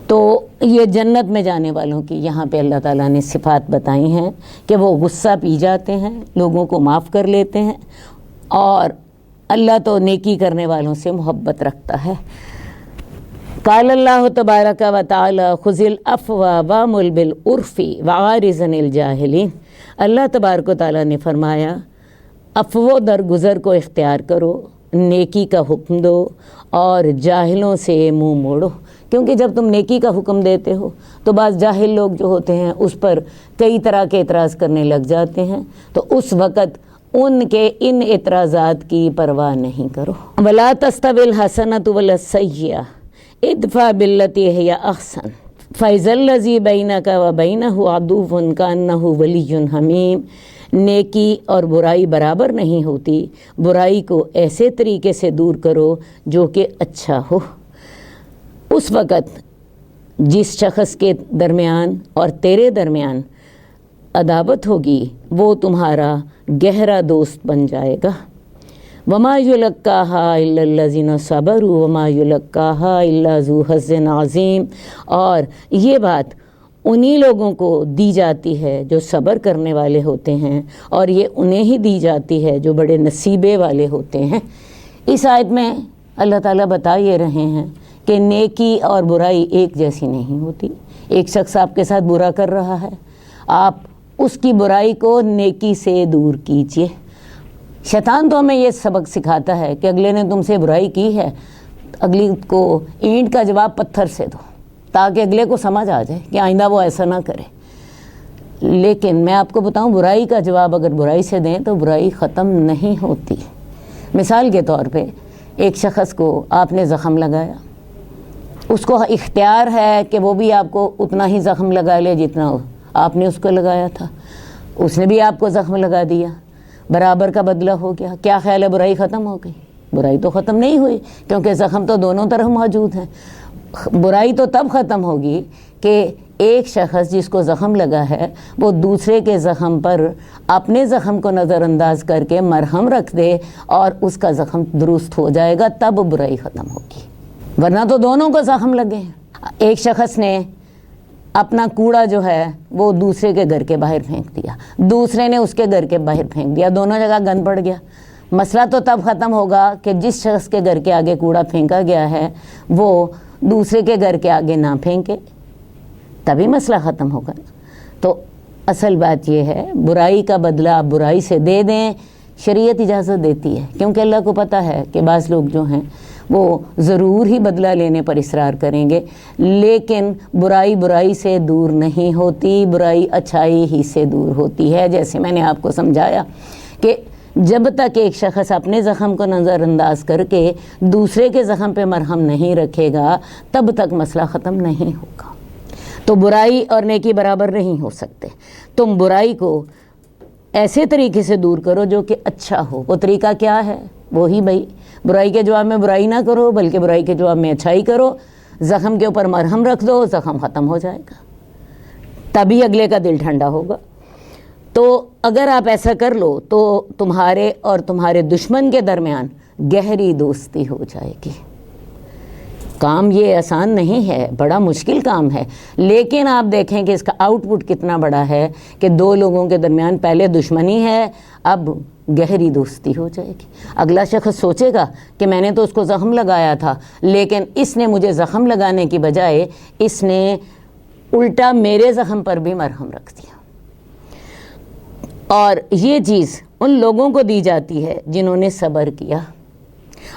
تو یہ جنت میں جانے والوں کی یہاں پہ اللہ تعالیٰ نے صفات بتائی ہیں کہ وہ غصہ پی جاتے ہیں، لوگوں کو معاف کر لیتے ہیں، اور اللہ تو نیکی کرنے والوں سے محبت رکھتا ہے۔ قال اللہ تبارک و تعالی خذ العفو وامر بالعرف وعارض عن الجاہلین، اللہ تبارک و تعالیٰ نے فرمایا عفو درگزر کو اختیار کرو، نیکی کا حکم دو، اور جاہلوں سے منہ موڑو، کیونکہ جب تم نیکی کا حکم دیتے ہو تو بعض جاہل لوگ جو ہوتے ہیں اس پر کئی طرح کے اعتراض کرنے لگ جاتے ہیں، تو اس وقت ان کے ان اعتراضات کی پرواہ نہیں کرو۔ ولا تستوی الحسنۃ ولا السیئۃ ادفع بالتی ہی احسن فاذا الذی بینک وبینہ عدو کانہ ولی حمیم، نیکی اور برائی برابر نہیں ہوتی، برائی کو ایسے طریقے سے دور کرو جو کہ اچھا ہو۔ اس وقت جس شخص کے درمیان اور تیرے درمیان عداوت ہوگی وہ تمہارا گہرا دوست بن جائے گا۔ وما یلقاها الا الذین صبروا وما یلقاها الا ذو حظ عظیم، اور یہ بات انہی لوگوں کو دی جاتی ہے جو صبر کرنے والے ہوتے ہیں، اور یہ انہیں ہی دی جاتی ہے جو بڑے نصیبے والے ہوتے ہیں۔ اس آیت میں اللہ تعالیٰ بتا یہ رہے ہیں کہ نیکی اور برائی ایک جیسی نہیں ہوتی۔ ایک شخص آپ کے ساتھ برا کر رہا ہے، آپ اس کی برائی کو نیکی سے دور کیجیے۔ شیطان تو ہمیں یہ سبق سکھاتا ہے کہ اگلے نے تم سے برائی کی ہے، اگلی کو اینٹ کا جواب پتھر سے دو، تاکہ اگلے کو سمجھ آ جائے کہ آئندہ وہ ایسا نہ کرے۔ لیکن میں آپ کو بتاؤں، برائی کا جواب اگر برائی سے دیں تو برائی ختم نہیں ہوتی۔ مثال کے طور پہ ایک شخص کو آپ نے زخم لگایا، اس کو اختیار ہے کہ وہ بھی آپ کو اتنا ہی زخم لگا لے جتنا آپ نے اس کو لگایا تھا. اس نے بھی آپ کو زخم لگا دیا, برابر کا بدلہ ہو گیا. کیا خیال ہے برائی ختم ہو گئی؟ برائی تو ختم نہیں ہوئی, کیونکہ زخم تو دونوں طرف موجود ہیں. برائی تو تب ختم ہوگی کہ ایک شخص جس کو زخم لگا ہے وہ دوسرے کے زخم پر اپنے زخم کو نظر انداز کر کے مرہم رکھ دے اور اس کا زخم درست ہو جائے گا, تب برائی ختم ہوگی. ورنہ تو دونوں کو زخم لگے ہیں. ایک شخص نے اپنا کوڑا جو ہے وہ دوسرے کے گھر کے باہر پھینک دیا, دوسرے نے اس کے گھر کے باہر پھینک دیا, دونوں جگہ گند پڑ گیا. مسئلہ تو تب ختم ہوگا کہ جس شخص کے گھر کے آگے کوڑا پھینکا گیا ہے وہ دوسرے کے گھر کے آگے نہ پھینکے, تبھی مسئلہ ختم ہوگا. تو اصل بات یہ ہے برائی کا بدلہ آپ برائی سے دے دیں, شریعت اجازت دیتی ہے, کیونکہ اللہ کو پتہ ہے کہ بعض لوگ جو ہیں وہ ضرور ہی بدلہ لینے پر اصرار کریں گے, لیکن برائی سے دور نہیں ہوتی, برائی اچھائی ہی سے دور ہوتی ہے. جیسے میں نے آپ کو سمجھایا کہ جب تک ایک شخص اپنے زخم کو نظر انداز کر کے دوسرے کے زخم پہ مرہم نہیں رکھے گا تب تک مسئلہ ختم نہیں ہوگا. تو برائی اور نیکی برابر نہیں ہو سکتے. تم برائی کو ایسے طریقے سے دور کرو جو کہ اچھا ہو. وہ طریقہ کیا ہے؟ وہی بھائی برائی کے جواب میں برائی نہ کرو, بلکہ برائی کے جواب میں اچھائی کرو. زخم کے اوپر مرہم رکھ دو, زخم ختم ہو جائے گا, تبھی اگلے کا دل ٹھنڈا ہوگا. تو اگر آپ ایسا کر لو تو تمہارے اور تمہارے دشمن کے درمیان گہری دوستی ہو جائے گی. کام یہ آسان نہیں ہے, بڑا مشکل کام ہے, لیکن آپ دیکھیں کہ اس کا آؤٹ پٹ کتنا بڑا ہے کہ دو لوگوں کے درمیان پہلے دشمنی ہے, اب گہری دوستی ہو جائے گی. اگلا شخص سوچے گا کہ میں نے تو اس کو زخم لگایا تھا, لیکن اس نے مجھے زخم لگانے کی بجائے اس نے الٹا میرے زخم پر بھی مرہم رکھ دیا. اور یہ چیز ان لوگوں کو دی جاتی ہے جنہوں نے صبر کیا,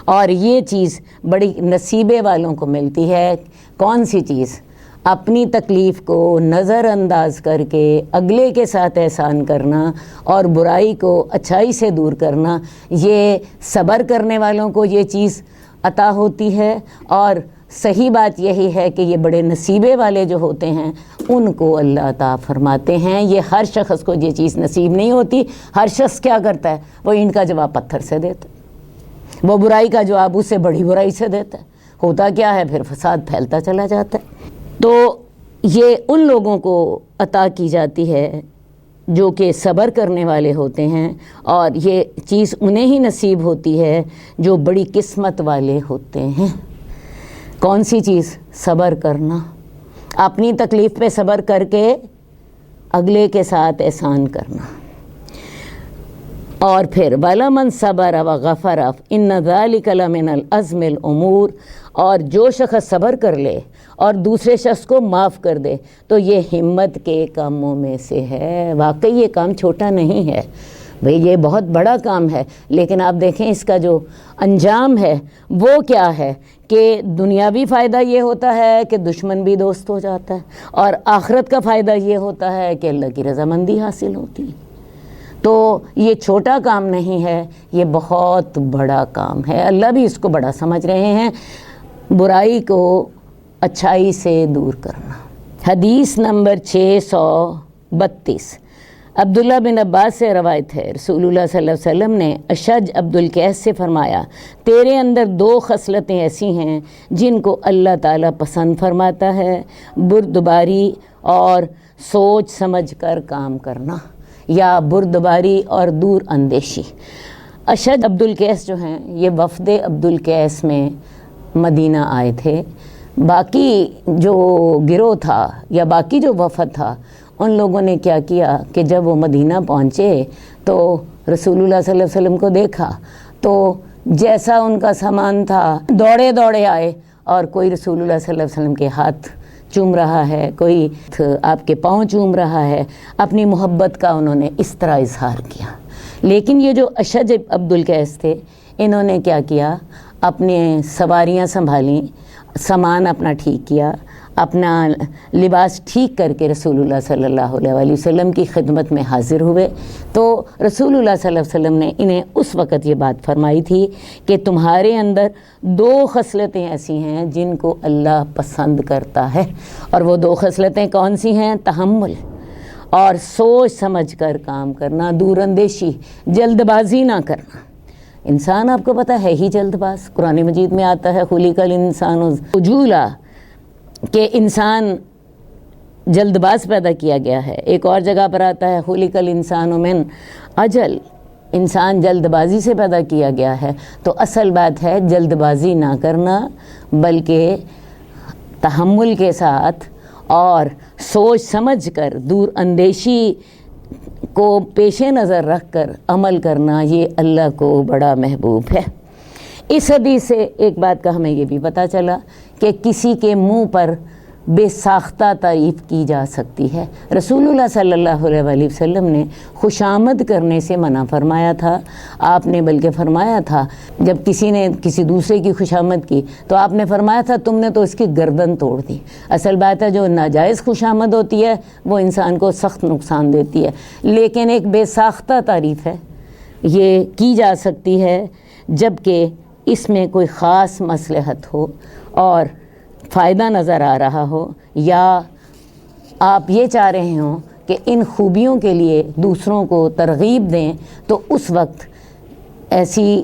اور یہ چیز بڑی نصیبے والوں کو ملتی ہے. کون سی چیز؟ اپنی تکلیف کو نظر انداز کر کے اگلے کے ساتھ احسان کرنا اور برائی کو اچھائی سے دور کرنا. یہ صبر کرنے والوں کو یہ چیز عطا ہوتی ہے, اور صحیح بات یہی ہے کہ یہ بڑے نصیبے والے جو ہوتے ہیں ان کو اللہ عطا فرماتے ہیں. یہ ہر شخص کو یہ چیز نصیب نہیں ہوتی. ہر شخص کیا کرتا ہے؟ وہ اینٹ کا جواب پتھر سے دیتا ہے, وہ برائی کا جواب اس سے بڑی برائی سے دیتا ہے. ہوتا کیا ہے؟ پھر فساد پھیلتا چلا جاتا ہے. تو یہ ان لوگوں کو عطا کی جاتی ہے جو کہ صبر کرنے والے ہوتے ہیں, اور یہ چیز انہیں ہی نصیب ہوتی ہے جو بڑی قسمت والے ہوتے ہیں. کون سی چیز؟ صبر کرنا, اپنی تکلیف پہ صبر کر کے اگلے کے ساتھ احسان کرنا. اور پھر وَلَمَنْ صَبَرَ وَغَفَرَ إِنَّ ذَلِكَ لَمِنَ الْعَزْمِ الْأُمُورِ, اور جو شخص صبر کر لے اور دوسرے شخص کو معاف کر دے تو یہ ہمت کے کاموں میں سے ہے. واقعی یہ کام چھوٹا نہیں ہے بھئی, یہ بہت بڑا کام ہے. لیکن آپ دیکھیں اس کا جو انجام ہے وہ کیا ہے کہ دنیاوی فائدہ یہ ہوتا ہے کہ دشمن بھی دوست ہو جاتا ہے, اور آخرت کا فائدہ یہ ہوتا ہے کہ اللہ کی رضامندی حاصل ہوتی ہے. تو یہ چھوٹا کام نہیں ہے, یہ بہت بڑا کام ہے. اللہ بھی اس کو بڑا سمجھ رہے ہیں. برائی کو اچھائی سے دور کرنا. حدیث نمبر 632 عبداللہ بن عباس سے روایت ہے, رسول اللہ صلی اللہ علیہ وسلم نے اشج عبد القیس سے فرمایا, تیرے اندر 2 خصلتیں ایسی ہیں جن کو اللہ تعالیٰ پسند فرماتا ہے, بردباری اور سوچ سمجھ کر کام کرنا, یا بردباری اور دور اندیشی. اشج عبد القیس جو ہیں یہ وفد عبد القیس میں مدینہ آئے تھے. باقی جو گروہ تھا یا باقی جو وفد تھا ان لوگوں نے کیا کیا کہ جب وہ مدینہ پہنچے تو رسول اللہ صلی اللہ علیہ وسلم کو دیکھا تو جیسا ان کا سامان تھا دوڑے دوڑے آئے, اور کوئی رسول اللہ صلی اللہ علیہ وسلم کے ہاتھ چوم رہا ہے, کوئی آپ کے پاؤں چوم رہا ہے. اپنی محبت کا انہوں نے اس طرح اظہار کیا. لیکن یہ جو اشج عبد القیس تھے انہوں نے کیا کیا, اپنے سواریاں سنبھالیں, سامان اپنا ٹھیک کیا, اپنا لباس ٹھیک کر کے رسول اللہ صلی اللہ علیہ وآلہ وسلم کی خدمت میں حاضر ہوئے تو رسول اللہ صلی اللہ علیہ وسلم نے انہیں اس وقت یہ بات فرمائی تھی کہ تمہارے اندر 2 خصلتیں ایسی ہیں جن کو اللہ پسند کرتا ہے، اور وہ 2 خصلتیں کون سی ہیں؟ تحمل اور سوچ سمجھ کر کام کرنا، دور اندیشی، جلد بازی نہ کرنا۔ انسان آپ کو پتہ ہے ہی جلد باز، قرآن مجید میں آتا ہے خُلِقَ الْإِنسَانُ عَجُولًا کہ انسان جلد باز پیدا کیا گیا ہے۔ ایک اور جگہ پر آتا ہے خُلِقَ الْإِنسَانُ مِنْ عَجَلٍ، انسان جلد بازی سے پیدا کیا گیا ہے۔ تو اصل بات ہے جلد بازی نہ کرنا، بلکہ تحمل کے ساتھ اور سوچ سمجھ کر دور اندیشی کو پیش نظر رکھ کر عمل کرنا، یہ اللہ کو بڑا محبوب ہے۔ اس حدیث سے ایک بات کا ہمیں یہ بھی پتہ چلا کہ کسی کے منہ پر بے ساختہ تعریف کی جا سکتی ہے۔ رسول اللہ صلی اللہ علیہ وآلہ وسلم نے خوشامد کرنے سے منع فرمایا تھا۔ آپ نے بلکہ فرمایا تھا جب کسی نے کسی دوسرے کی خوشامد کی تو آپ نے فرمایا تھا تم نے تو اس کی گردن توڑ دی۔ اصل بات ہے جو ناجائز خوشامد ہوتی ہے وہ انسان کو سخت نقصان دیتی ہے، لیکن ایک بے ساختہ تعریف ہے، یہ کی جا سکتی ہے جب کہ اس میں کوئی خاص مصلحت ہو اور فائدہ نظر آ رہا ہو، یا آپ یہ چاہ رہے ہوں کہ ان خوبیوں کے لیے دوسروں کو ترغیب دیں، تو اس وقت ایسی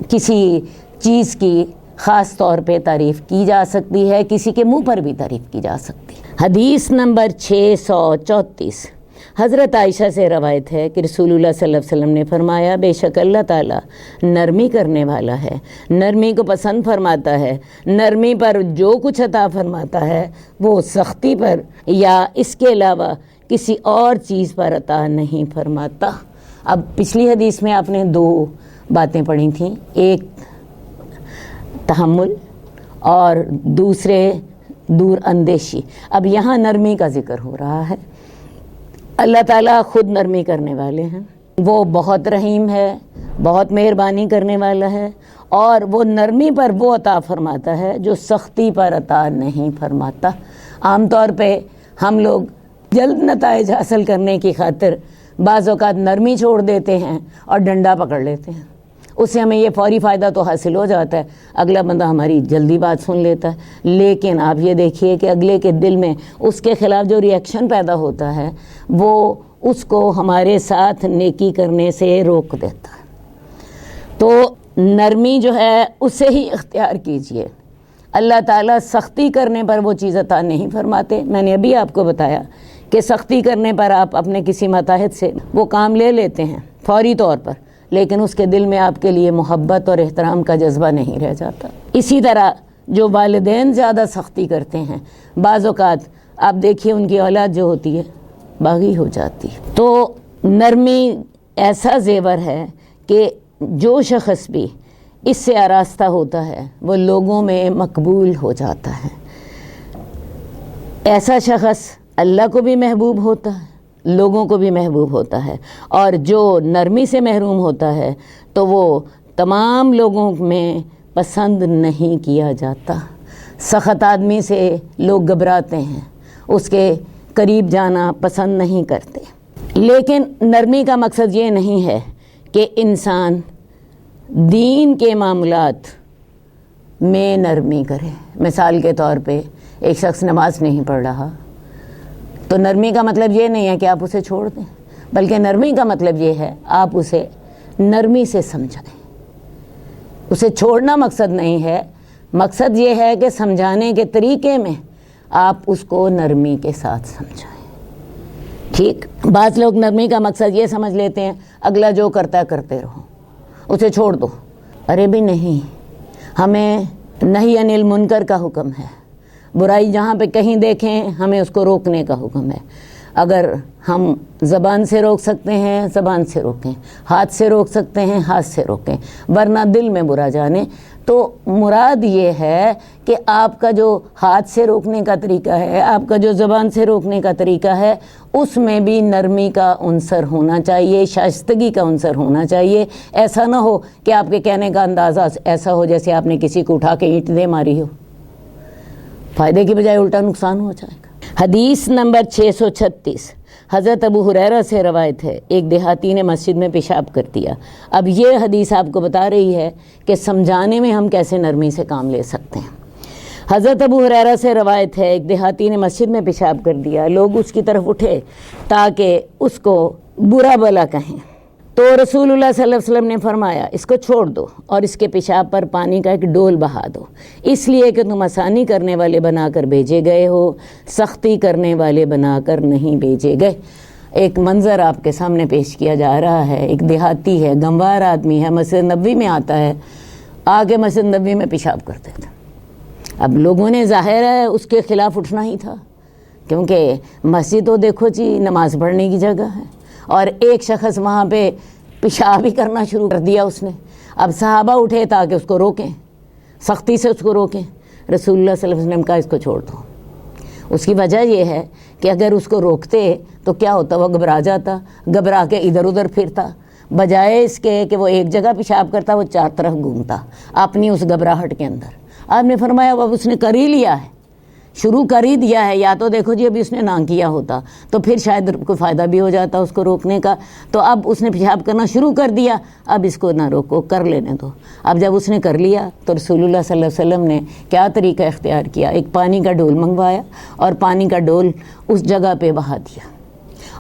کسی چیز کی خاص طور پہ تعریف کی جا سکتی ہے، کسی کے منہ پر بھی تعریف کی جا سکتی ہے۔ حدیث نمبر 634 حضرت عائشہ سے روایت ہے کہ رسول اللہ صلی اللہ علیہ وسلم نے فرمایا بے شک اللہ تعالیٰ نرمی کرنے والا ہے، نرمی کو پسند فرماتا ہے، نرمی پر جو کچھ عطا فرماتا ہے وہ سختی پر یا اس کے علاوہ کسی اور چیز پر عطا نہیں فرماتا۔ اب پچھلی حدیث میں آپ نے 2 باتیں پڑھی تھیں، ایک تحمل اور دوسرے دور اندیشی۔ اب یہاں نرمی کا ذکر ہو رہا ہے۔ اللہ تعالیٰ خود نرمی کرنے والے ہیں، وہ بہت رحیم ہے، بہت مہربانی کرنے والا ہے، اور وہ نرمی پر وہ عطا فرماتا ہے جو سختی پر عطا نہیں فرماتا۔ عام طور پہ ہم لوگ جلد نتائج حاصل کرنے کی خاطر بعض اوقات نرمی چھوڑ دیتے ہیں اور ڈنڈا پکڑ لیتے ہیں، اس سے ہمیں یہ فوری فائدہ تو حاصل ہو جاتا ہے، اگلا بندہ ہماری جلدی بات سن لیتا ہے، لیکن آپ یہ دیکھیے کہ اگلے کے دل میں اس کے خلاف جو ری ایکشن پیدا ہوتا ہے وہ اس کو ہمارے ساتھ نیکی کرنے سے روک دیتا ہے۔ تو نرمی جو ہے اسے ہی اختیار کیجئے۔ اللہ تعالیٰ سختی کرنے پر وہ چیز عطا نہیں فرماتے۔ میں نے ابھی آپ کو بتایا کہ سختی کرنے پر آپ اپنے کسی ماتحت سے وہ کام لے لیتے ہیں فوری طور پر، لیکن اس کے دل میں آپ کے لیے محبت اور احترام کا جذبہ نہیں رہ جاتا۔ اسی طرح جو والدین زیادہ سختی کرتے ہیں، بعض اوقات آپ دیکھیے ان کی اولاد جو ہوتی ہے باغی ہو جاتی ہے۔ تو نرمی ایسا زیور ہے کہ جو شخص بھی اس سے آراستہ ہوتا ہے وہ لوگوں میں مقبول ہو جاتا ہے۔ ایسا شخص اللہ کو بھی محبوب ہوتا ہے، لوگوں کو بھی محبوب ہوتا ہے، اور جو نرمی سے محروم ہوتا ہے تو وہ تمام لوگوں میں پسند نہیں کیا جاتا۔ سخت آدمی سے لوگ گھبراتے ہیں، اس کے قریب جانا پسند نہیں کرتے۔ لیکن نرمی کا مقصد یہ نہیں ہے کہ انسان دین کے معاملات میں نرمی کرے۔ مثال کے طور پہ ایک شخص نماز نہیں پڑھ رہا تو نرمی کا مطلب یہ نہیں ہے کہ آپ اسے چھوڑ دیں، بلکہ نرمی کا مطلب یہ ہے آپ اسے نرمی سے سمجھائیں۔ اسے چھوڑنا مقصد نہیں ہے، مقصد یہ ہے کہ سمجھانے کے طریقے میں آپ اس کو نرمی کے ساتھ سمجھائیں۔ ٹھیک، بعض لوگ نرمی کا مقصد یہ سمجھ لیتے ہیں اگلا جو کرتا ہے کرتے رہو، اسے چھوڑ دو۔ ارے بھی نہیں، ہمیں نہی عن المنکر کا حکم ہے، برائی جہاں پہ کہیں دیکھیں ہمیں اس کو روکنے کا حکم ہے۔ اگر ہم زبان سے روک سکتے ہیں زبان سے روکیں، ہاتھ سے روک سکتے ہیں ہاتھ سے روکیں، ورنہ دل میں برا جانے۔ تو مراد یہ ہے کہ آپ کا جو ہاتھ سے روکنے کا طریقہ ہے، آپ کا جو زبان سے روکنے کا طریقہ ہے، اس میں بھی نرمی کا عنصر ہونا چاہیے، شائستگی کا عنصر ہونا چاہیے۔ ایسا نہ ہو کہ آپ کے کہنے کا اندازہ ایسا ہو جیسے آپ نے کسی کو اٹھا کے اینٹ دے ماری ہو۔ فائدے کی بجائے الٹا نقصان ہو جائے گا۔ حدیث نمبر 636 حضرت ابو ہریرہ سے روایت ہے، ایک دیہاتی نے مسجد میں پیشاب کر دیا۔ اب یہ حدیث آپ کو بتا رہی ہے کہ سمجھانے میں ہم کیسے نرمی سے کام لے سکتے ہیں۔ حضرت ابو ہریرہ سے روایت ہے، ایک دیہاتی نے مسجد میں پیشاب کر دیا، لوگ اس کی طرف اٹھے تاکہ اس کو برا بھلا کہیں، تو رسول اللہ صلی اللہ علیہ وسلم نے فرمایا اس کو چھوڑ دو اور اس کے پیشاب پر پانی کا ایک ڈول بہا دو، اس لیے کہ تم آسانی کرنے والے بنا کر بھیجے گئے ہو، سختی کرنے والے بنا کر نہیں بھیجے گئے۔ ایک منظر آپ کے سامنے پیش کیا جا رہا ہے، ایک دیہاتی ہے، گنوار آدمی ہے، مسجد نبوی میں آتا ہے، آ کے مسجد نبوی میں پیشاب کرتے تھے۔ اب لوگوں نے ظاہر ہے اس کے خلاف اٹھنا ہی تھا، کیونکہ مسجد تو دیکھو جی نماز پڑھنے کی جگہ ہے، اور ایک شخص وہاں پہ پیشاب ہی کرنا شروع کر دیا اس نے۔ اب صحابہ اٹھے تاکہ اس کو روکیں، سختی سے اس کو روکیں۔ رسول اللہ صلی اللہ علیہ وسلم کہا اس کو چھوڑ دو۔ اس کی وجہ یہ ہے کہ اگر اس کو روکتے تو کیا ہوتا، وہ گھبرا جاتا، گھبرا کے ادھر ادھر پھرتا، بجائے اس کے کہ وہ ایک جگہ پیشاب کرتا وہ چار طرف گھومتا اپنی اس گھبراہٹ کے اندر۔ آپ نے فرمایا اب اس نے کر ہی لیا ہے، شروع کر ہی دیا ہے، یا تو دیکھو جی ابھی اس نے نہ کیا ہوتا تو پھر شاید کوئی فائدہ بھی ہو جاتا اس کو روکنے کا، تو اب اس نے پیشاب کرنا شروع کر دیا، اب اس کو نہ روکو، کر لینے دو۔ اب جب اس نے کر لیا تو رسول اللہ صلی اللہ علیہ وسلم نے کیا طریقہ اختیار کیا، ایک پانی کا ڈول منگوایا اور پانی کا ڈول اس جگہ پہ بہا دیا،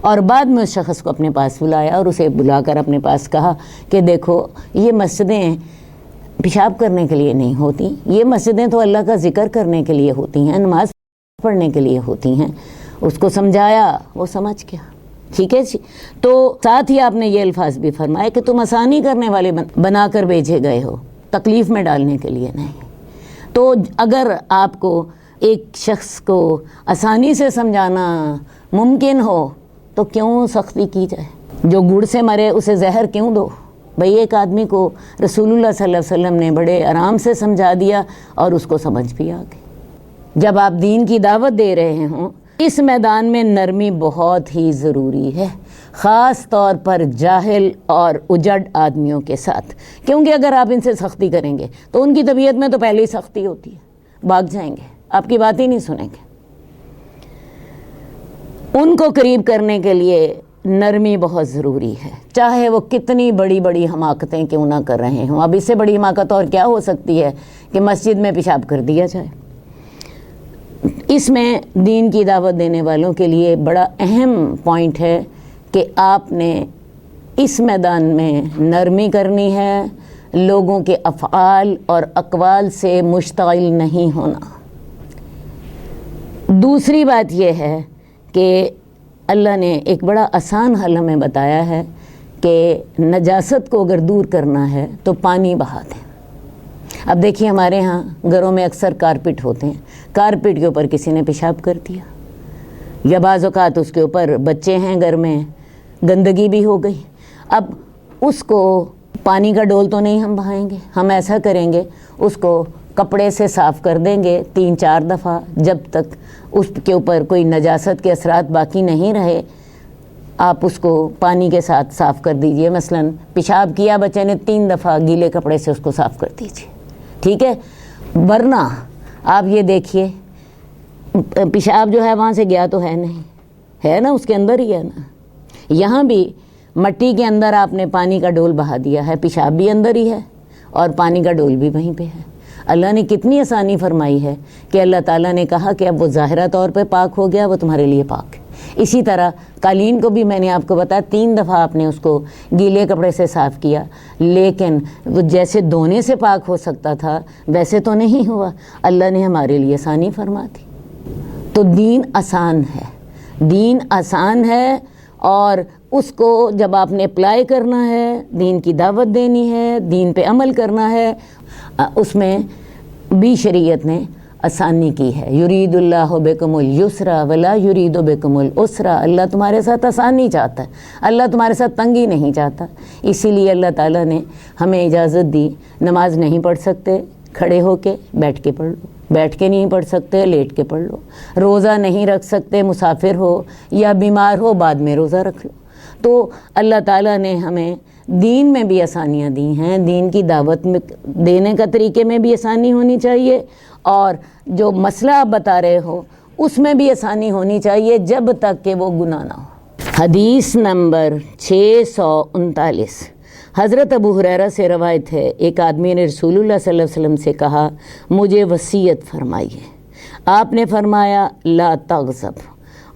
اور بعد میں اس شخص کو اپنے پاس بلایا اور اسے بلا کر اپنے پاس کہا کہ دیکھو یہ مسجدیں پیشاب کرنے کے لیے نہیں ہوتی، یہ مسجدیں تو اللہ کا ذکر کرنے کے لیے ہوتی ہیں، نماز پڑھنے کے لیے ہوتی ہیں۔ اس کو سمجھایا، وہ سمجھ گیا، ٹھیک ہے جی۔ تو ساتھ ہی آپ نے یہ الفاظ بھی فرمائے کہ تم آسانی کرنے والے بنا کر بھیجے گئے ہو، تکلیف میں ڈالنے کے لیے نہیں۔ تو اگر آپ کو ایک شخص کو آسانی سے سمجھانا ممکن ہو تو کیوں سختی کی جائے؟ جو گڑ سے مرے اسے زہر کیوں دو؟ بھئی ایک آدمی کو رسول اللہ صلی اللہ علیہ وسلم نے بڑے آرام سے سمجھا دیا اور اس کو سمجھ بھی آ گئی۔ جب آپ دین کی دعوت دے رہے ہوں اس میدان میں نرمی بہت ہی ضروری ہے، خاص طور پر جاہل اور اجڑ آدمیوں کے ساتھ، کیونکہ اگر آپ ان سے سختی کریں گے تو ان کی طبیعت میں تو پہلے ہی سختی ہوتی ہے، بھاگ جائیں گے، آپ کی بات ہی نہیں سنیں گے۔ ان کو قریب کرنے کے لیے نرمی بہت ضروری ہے، چاہے وہ کتنی بڑی بڑی حماقتیں کیوں نہ کر رہے ہوں۔ اب اس سے بڑی حماقت اور کیا ہو سکتی ہے کہ مسجد میں پیشاب کر دیا جائے۔ اس میں دین کی دعوت دینے والوں کے لیے بڑا اہم پوائنٹ ہے کہ آپ نے اس میدان میں نرمی کرنی ہے، لوگوں کے افعال اور اقوال سے مشتغل نہیں ہونا۔ دوسری بات یہ ہے کہ اللہ نے ایک بڑا آسان حل ہمیں بتایا ہے کہ نجاست کو اگر دور کرنا ہے تو پانی بہا دیں۔ اب دیکھیے ہمارے ہاں گھروں میں اکثر کارپیٹ ہوتے ہیں، کارپیٹ کے اوپر کسی نے پیشاب کر دیا، یا بعض اوقات اس کے اوپر بچے ہیں گھر میں، گندگی بھی ہو گئی۔ اب اس کو پانی کا ڈول تو نہیں ہم بہائیں گے، ہم ایسا کریں گے اس کو کپڑے سے صاف کر دیں گے 3-4 دفعہ، جب تک اس کے اوپر کوئی نجاست کے اثرات باقی نہیں رہے آپ اس کو پانی کے ساتھ صاف کر دیجئے۔ مثلا پیشاب کیا بچے نے 3 دفعہ، گیلے کپڑے سے اس کو صاف کر دیجئے، ٹھیک ہے۔ ورنہ آپ یہ دیکھیے پیشاب جو ہے وہاں سے گیا تو ہے نہیں، ہے نا، اس کے اندر ہی ہے نا۔ یہاں بھی مٹی کے اندر آپ نے پانی کا ڈول بہا دیا ہے، پیشاب بھی اندر ہی ہے اور پانی کا ڈول بھی وہیں پہ ہے۔ اللہ نے کتنی آسانی فرمائی ہے کہ اللہ تعالیٰ نے کہا کہ اب وہ ظاہرہ طور پہ پاک ہو گیا، وہ تمہارے لیے پاک ہے۔ اسی طرح قالین کو بھی میں نے آپ کو بتایا 3 دفعہ آپ نے اس کو گیلے کپڑے سے صاف کیا، لیکن وہ جیسے دھونے سے پاک ہو سکتا تھا ویسے تو نہیں ہوا، اللہ نے ہمارے لیے آسانی فرما دی۔ تو دین آسان ہے، دین آسان ہے، اور اس کو جب آپ نے اپلائی کرنا ہے، دین کی دعوت دینی ہے، دین پہ عمل کرنا ہے، اس میں بھی شریعت نے آسانی کی ہے۔ یرید اللہ بکم الیسر ولا یرید بکم العسر، اللہ تمہارے ساتھ آسانی چاہتا ہے، اللہ تمہارے ساتھ تنگی نہیں چاہتا۔ اسی لیے اللہ تعالیٰ نے ہمیں اجازت دی، نماز نہیں پڑھ سکتے کھڑے ہو کے، بیٹھ کے پڑھ لو، بیٹھ کے نہیں پڑھ سکتے لیٹ کے پڑھ لو، روزہ نہیں رکھ سکتے مسافر ہو یا بیمار ہو بعد میں روزہ رکھ لو۔ تو اللہ تعالیٰ نے ہمیں دین میں بھی آسانیاں دی ہیں، دین کی دعوت میں دینے کا طریقے میں بھی آسانی ہونی چاہیے، اور جو مسئلہ آپ بتا رہے ہو اس میں بھی آسانی ہونی چاہیے جب تک کہ وہ گناہ نہ ہو۔ حدیث نمبر 639، حضرت ابو ہریرہ سے روایت ہے، ایک آدمی نے رسول اللہ صلی اللہ علیہ وسلم سے کہا مجھے وصیت فرمائیے۔ آپ نے فرمایا لا تغضب،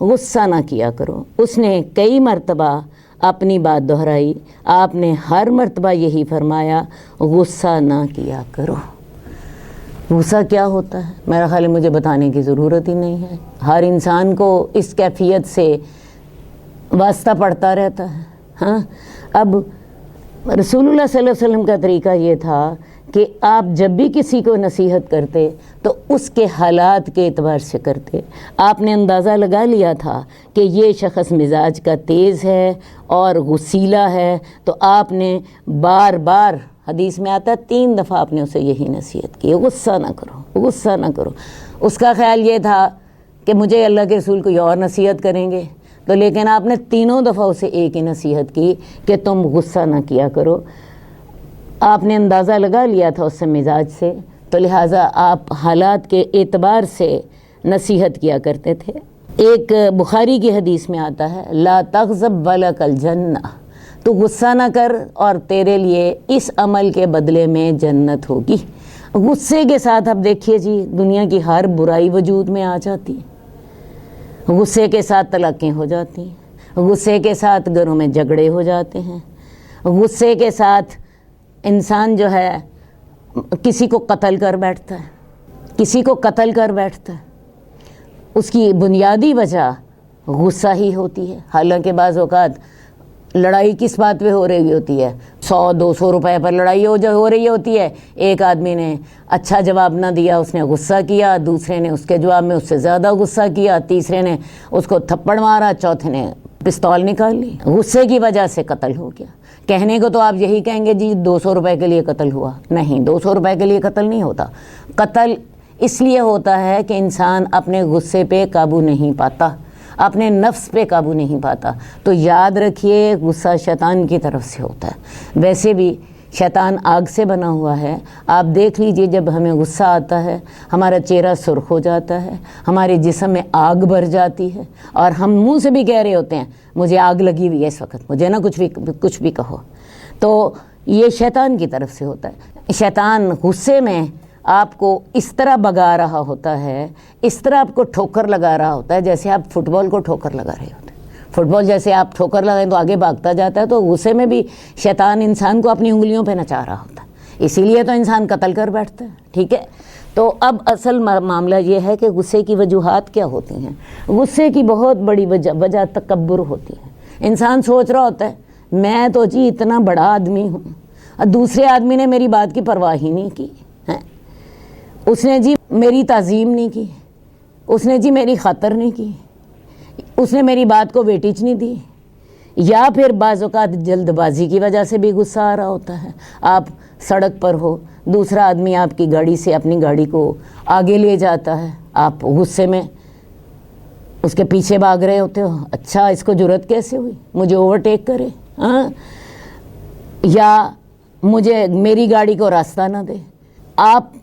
غصہ نہ کیا کرو۔ اس نے کئی مرتبہ اپنی بات دہرائی، آپ نے ہر مرتبہ یہی فرمایا غصہ نہ کیا کرو۔ غصہ کیا ہوتا ہے میرا خیال ہے مجھے بتانے کی ضرورت ہی نہیں ہے، ہر انسان کو اس کیفیت سے واسطہ پڑتا رہتا ہے۔ ہاں، اب رسول اللہ صلی اللہ علیہ وسلم کا طریقہ یہ تھا کہ آپ جب بھی کسی کو نصیحت کرتے تو اس کے حالات کے اعتبار سے کرتے۔ آپ نے اندازہ لگا لیا تھا کہ یہ شخص مزاج کا تیز ہے اور غصیلا ہے، تو آپ نے بار بار، حدیث میں آتا ہے 3 دفعہ آپ نے اسے یہی نصیحت کی، غصہ نہ کرو، غصہ نہ کرو۔ اس کا خیال یہ تھا کہ مجھے اللہ کے رسول کوئی اور نصیحت کریں گے، تو لیکن آپ نے 3 دفعہ اسے ایک ہی نصیحت کی کہ تم غصہ نہ کیا کرو۔ آپ نے اندازہ لگا لیا تھا اس سے مزاج سے، تو لہٰذا آپ حالات کے اعتبار سے نصیحت کیا کرتے تھے۔ ایک بخاری کی حدیث میں آتا ہے لا تغضب ولک الجنہ، تو غصہ نہ کر اور تیرے لیے اس عمل کے بدلے میں جنت ہوگی۔ غصے کے ساتھ اب دیکھیے جی دنیا کی ہر برائی وجود میں آ جاتی ہے، غصے کے ساتھ طلاقیں ہو جاتی ہیں، غصے کے ساتھ گھروں میں جھگڑے ہو جاتے ہیں، غصے کے ساتھ انسان جو ہے کسی کو قتل کر بیٹھتا ہے، کسی کو قتل کر بیٹھتا ہے، اس کی بنیادی وجہ غصہ ہی ہوتی ہے۔ حالانکہ بعض اوقات لڑائی کس بات پہ ہو رہی ہوتی ہے، 100-200 روپے پر لڑائی ہو رہی ہوتی ہے، ایک آدمی نے اچھا جواب نہ دیا، اس نے غصہ کیا، دوسرے نے اس کے جواب میں اس سے زیادہ غصہ کیا، تیسرے نے اس کو تھپڑ مارا، چوتھے نے پستول نکال لی، غصے کی وجہ سے قتل ہو گیا۔ کہنے کو تو آپ یہی کہیں گے جی 200 روپے کے لیے قتل ہوا، نہیں، 200 روپے کے لیے قتل نہیں ہوتا۔ قتل اس لیے ہوتا ہے کہ انسان اپنے غصے پہ قابو نہیں پاتا، اپنے نفس پہ قابو نہیں پاتا۔ تو یاد رکھیے غصہ شیطان کی طرف سے ہوتا ہے۔ ویسے بھی شیطان آگ سے بنا ہوا ہے، آپ دیکھ لیجئے جب ہمیں غصہ آتا ہے ہمارا چہرہ سرخ ہو جاتا ہے، ہمارے جسم میں آگ بھر جاتی ہے، اور ہم منہ سے بھی کہہ رہے ہوتے ہیں مجھے آگ لگی ہوئی ہے اس وقت، مجھے نہ کچھ بھی کہو۔ تو یہ شیطان کی طرف سے ہوتا ہے۔ شیطان غصے میں آپ کو اس طرح بگا رہا ہوتا ہے، اس طرح آپ کو ٹھوکر لگا رہا ہوتا ہے جیسے آپ فٹ بال کو ٹھوکر لگا رہے ہوتے ہیں۔ فٹ بال جیسے آپ ٹھوکر لگائیں تو آگے بھاگتا جاتا ہے، تو غصے میں بھی شیطان انسان کو اپنی انگلیوں پہ نچا رہا ہوتا ہے، اسی لیے تو انسان قتل کر بیٹھتا ہے۔ ٹھیک ہے، تو اب اصل معاملہ یہ ہے کہ غصے کی وجوہات کیا ہوتی ہیں۔ غصے کی بہت بڑی وجہ تکبر ہوتی ہے۔ انسان سوچ رہا ہوتا ہے میں تو جی اتنا بڑا آدمی ہوں، اور دوسرے آدمی نے میری بات کی پرواہ ہی نہیں کی ہے، اس نے جی میری تعظیم نہیں کی، اس نے جی میری خاطر نہیں کی، اس نے میری بات کو ویٹیج نہیں دی۔ یا پھر بعض اوقات جلد بازی کی وجہ سے بھی غصہ آ رہا ہوتا ہے۔ آپ سڑک پر ہو، دوسرا آدمی آپ کی گاڑی سے اپنی گاڑی کو آگے لے جاتا ہے، آپ غصے میں اس کے پیچھے بھاگ رہے ہوتے ہو، اچھا اس کو جرأت کیسے ہوئی مجھے اوورٹیک کرے، ہاں، یا مجھے میری گاڑی کو راستہ نہ دے۔ آپ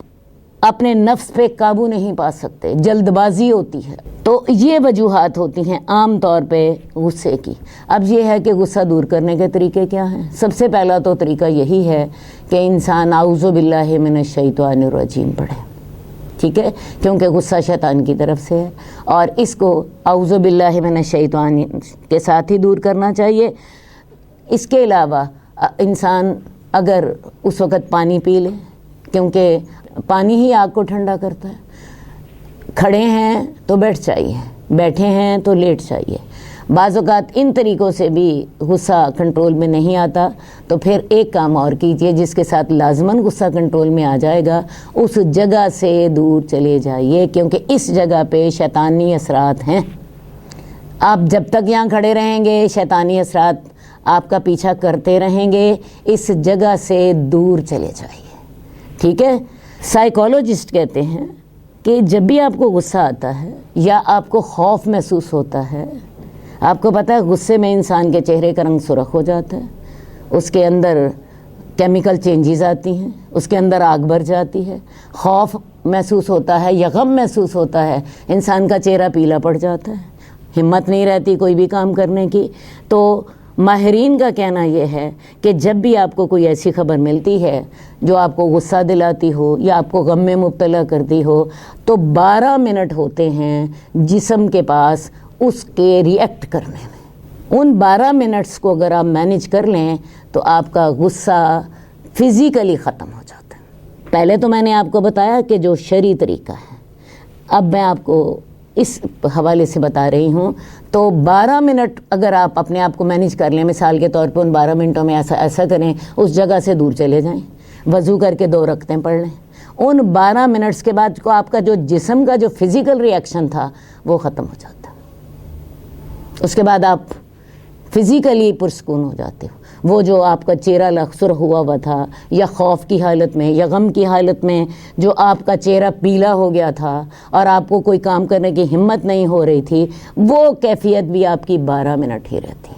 اپنے نفس پہ قابو نہیں پا سکتے، جلد بازی ہوتی ہے۔ تو یہ وجوہات ہوتی ہیں عام طور پہ غصے کی۔ اب یہ ہے کہ غصہ دور کرنے کے طریقے کیا ہیں۔ سب سے پہلا تو طریقہ یہی ہے کہ انسان اعوذ باللہ من الشیطان الرجیم پڑھے، ٹھیک ہے، کیونکہ غصہ شیطان کی طرف سے ہے، اور اس کو اعوذ باللہ من الشیطان کے ساتھ ہی دور کرنا چاہیے۔ اس کے علاوہ انسان اگر اس وقت پانی پی لے، کیونکہ پانی ہی آگ کو ٹھنڈا کرتا ہے۔ کھڑے ہیں تو بیٹھ جائیے، بیٹھے ہیں تو لیٹ جائیے۔ بعض اوقات ان طریقوں سے بھی غصہ کنٹرول میں نہیں آتا، تو پھر ایک کام اور کیجئے جس کے ساتھ لازماً غصہ کنٹرول میں آ جائے گا، اس جگہ سے دور چلے جائیے، کیونکہ اس جگہ پہ شیطانی اثرات ہیں۔ آپ جب تک یہاں کھڑے رہیں گے شیطانی اثرات آپ کا پیچھا کرتے رہیں گے، اس جگہ سے دور چلے جائیے، ٹھیک ہے۔ سائیکالوجسٹ کہتے ہیں کہ جب بھی آپ کو غصہ آتا ہے یا آپ کو خوف محسوس ہوتا ہے، آپ کو پتہ ہے غصے میں انسان کے چہرے کا رنگ سرخ ہو جاتا ہے، اس کے اندر کیمیکل چینجز آتی ہیں، اس کے اندر آگ بھر جاتی ہے، خوف محسوس ہوتا ہے یا غم محسوس ہوتا ہے، انسان کا چہرہ پیلا پڑ جاتا ہے، ہمت نہیں رہتی کوئی بھی کام کرنے کی۔ تو ماہرین کا کہنا یہ ہے کہ جب بھی آپ کو کوئی ایسی خبر ملتی ہے جو آپ کو غصہ دلاتی ہو یا آپ کو غم میں مبتلا کرتی ہو، تو 12 منٹ ہوتے ہیں جسم کے پاس اس کے ریئیکٹ کرنے میں۔ ان 12 منٹس کو اگر آپ مینیج کر لیں تو آپ کا غصہ فزیکلی ختم ہو جاتا ہے۔ پہلے تو میں نے آپ کو بتایا کہ جو شرعی طریقہ ہے، اب میں آپ کو اس حوالے سے بتا رہی ہوں۔ تو 12 منٹ اگر آپ اپنے آپ کو مینیج کر لیں، مثال کے طور پہ ان 12 منٹوں میں ایسا کریں، اس جگہ سے دور چلے جائیں، وضو کر کے 2 رکعتیں پڑھ لیں۔ ان 12 منٹس کے بعد کو آپ کا جو جسم کا جو فزیکل ریئیکشن تھا وہ ختم ہو جاتا ہے۔ اس کے بعد آپ فزیکلی پرسکون ہو جاتے ہو۔ وہ جو آپ کا چہرہ لخسر ہوا تھا یا خوف کی حالت میں یا غم کی حالت میں جو آپ کا چہرہ پیلا ہو گیا تھا اور آپ کو کوئی کام کرنے کی ہمت نہیں ہو رہی تھی، وہ کیفیت بھی آپ کی 12 منٹ ہی رہتی۔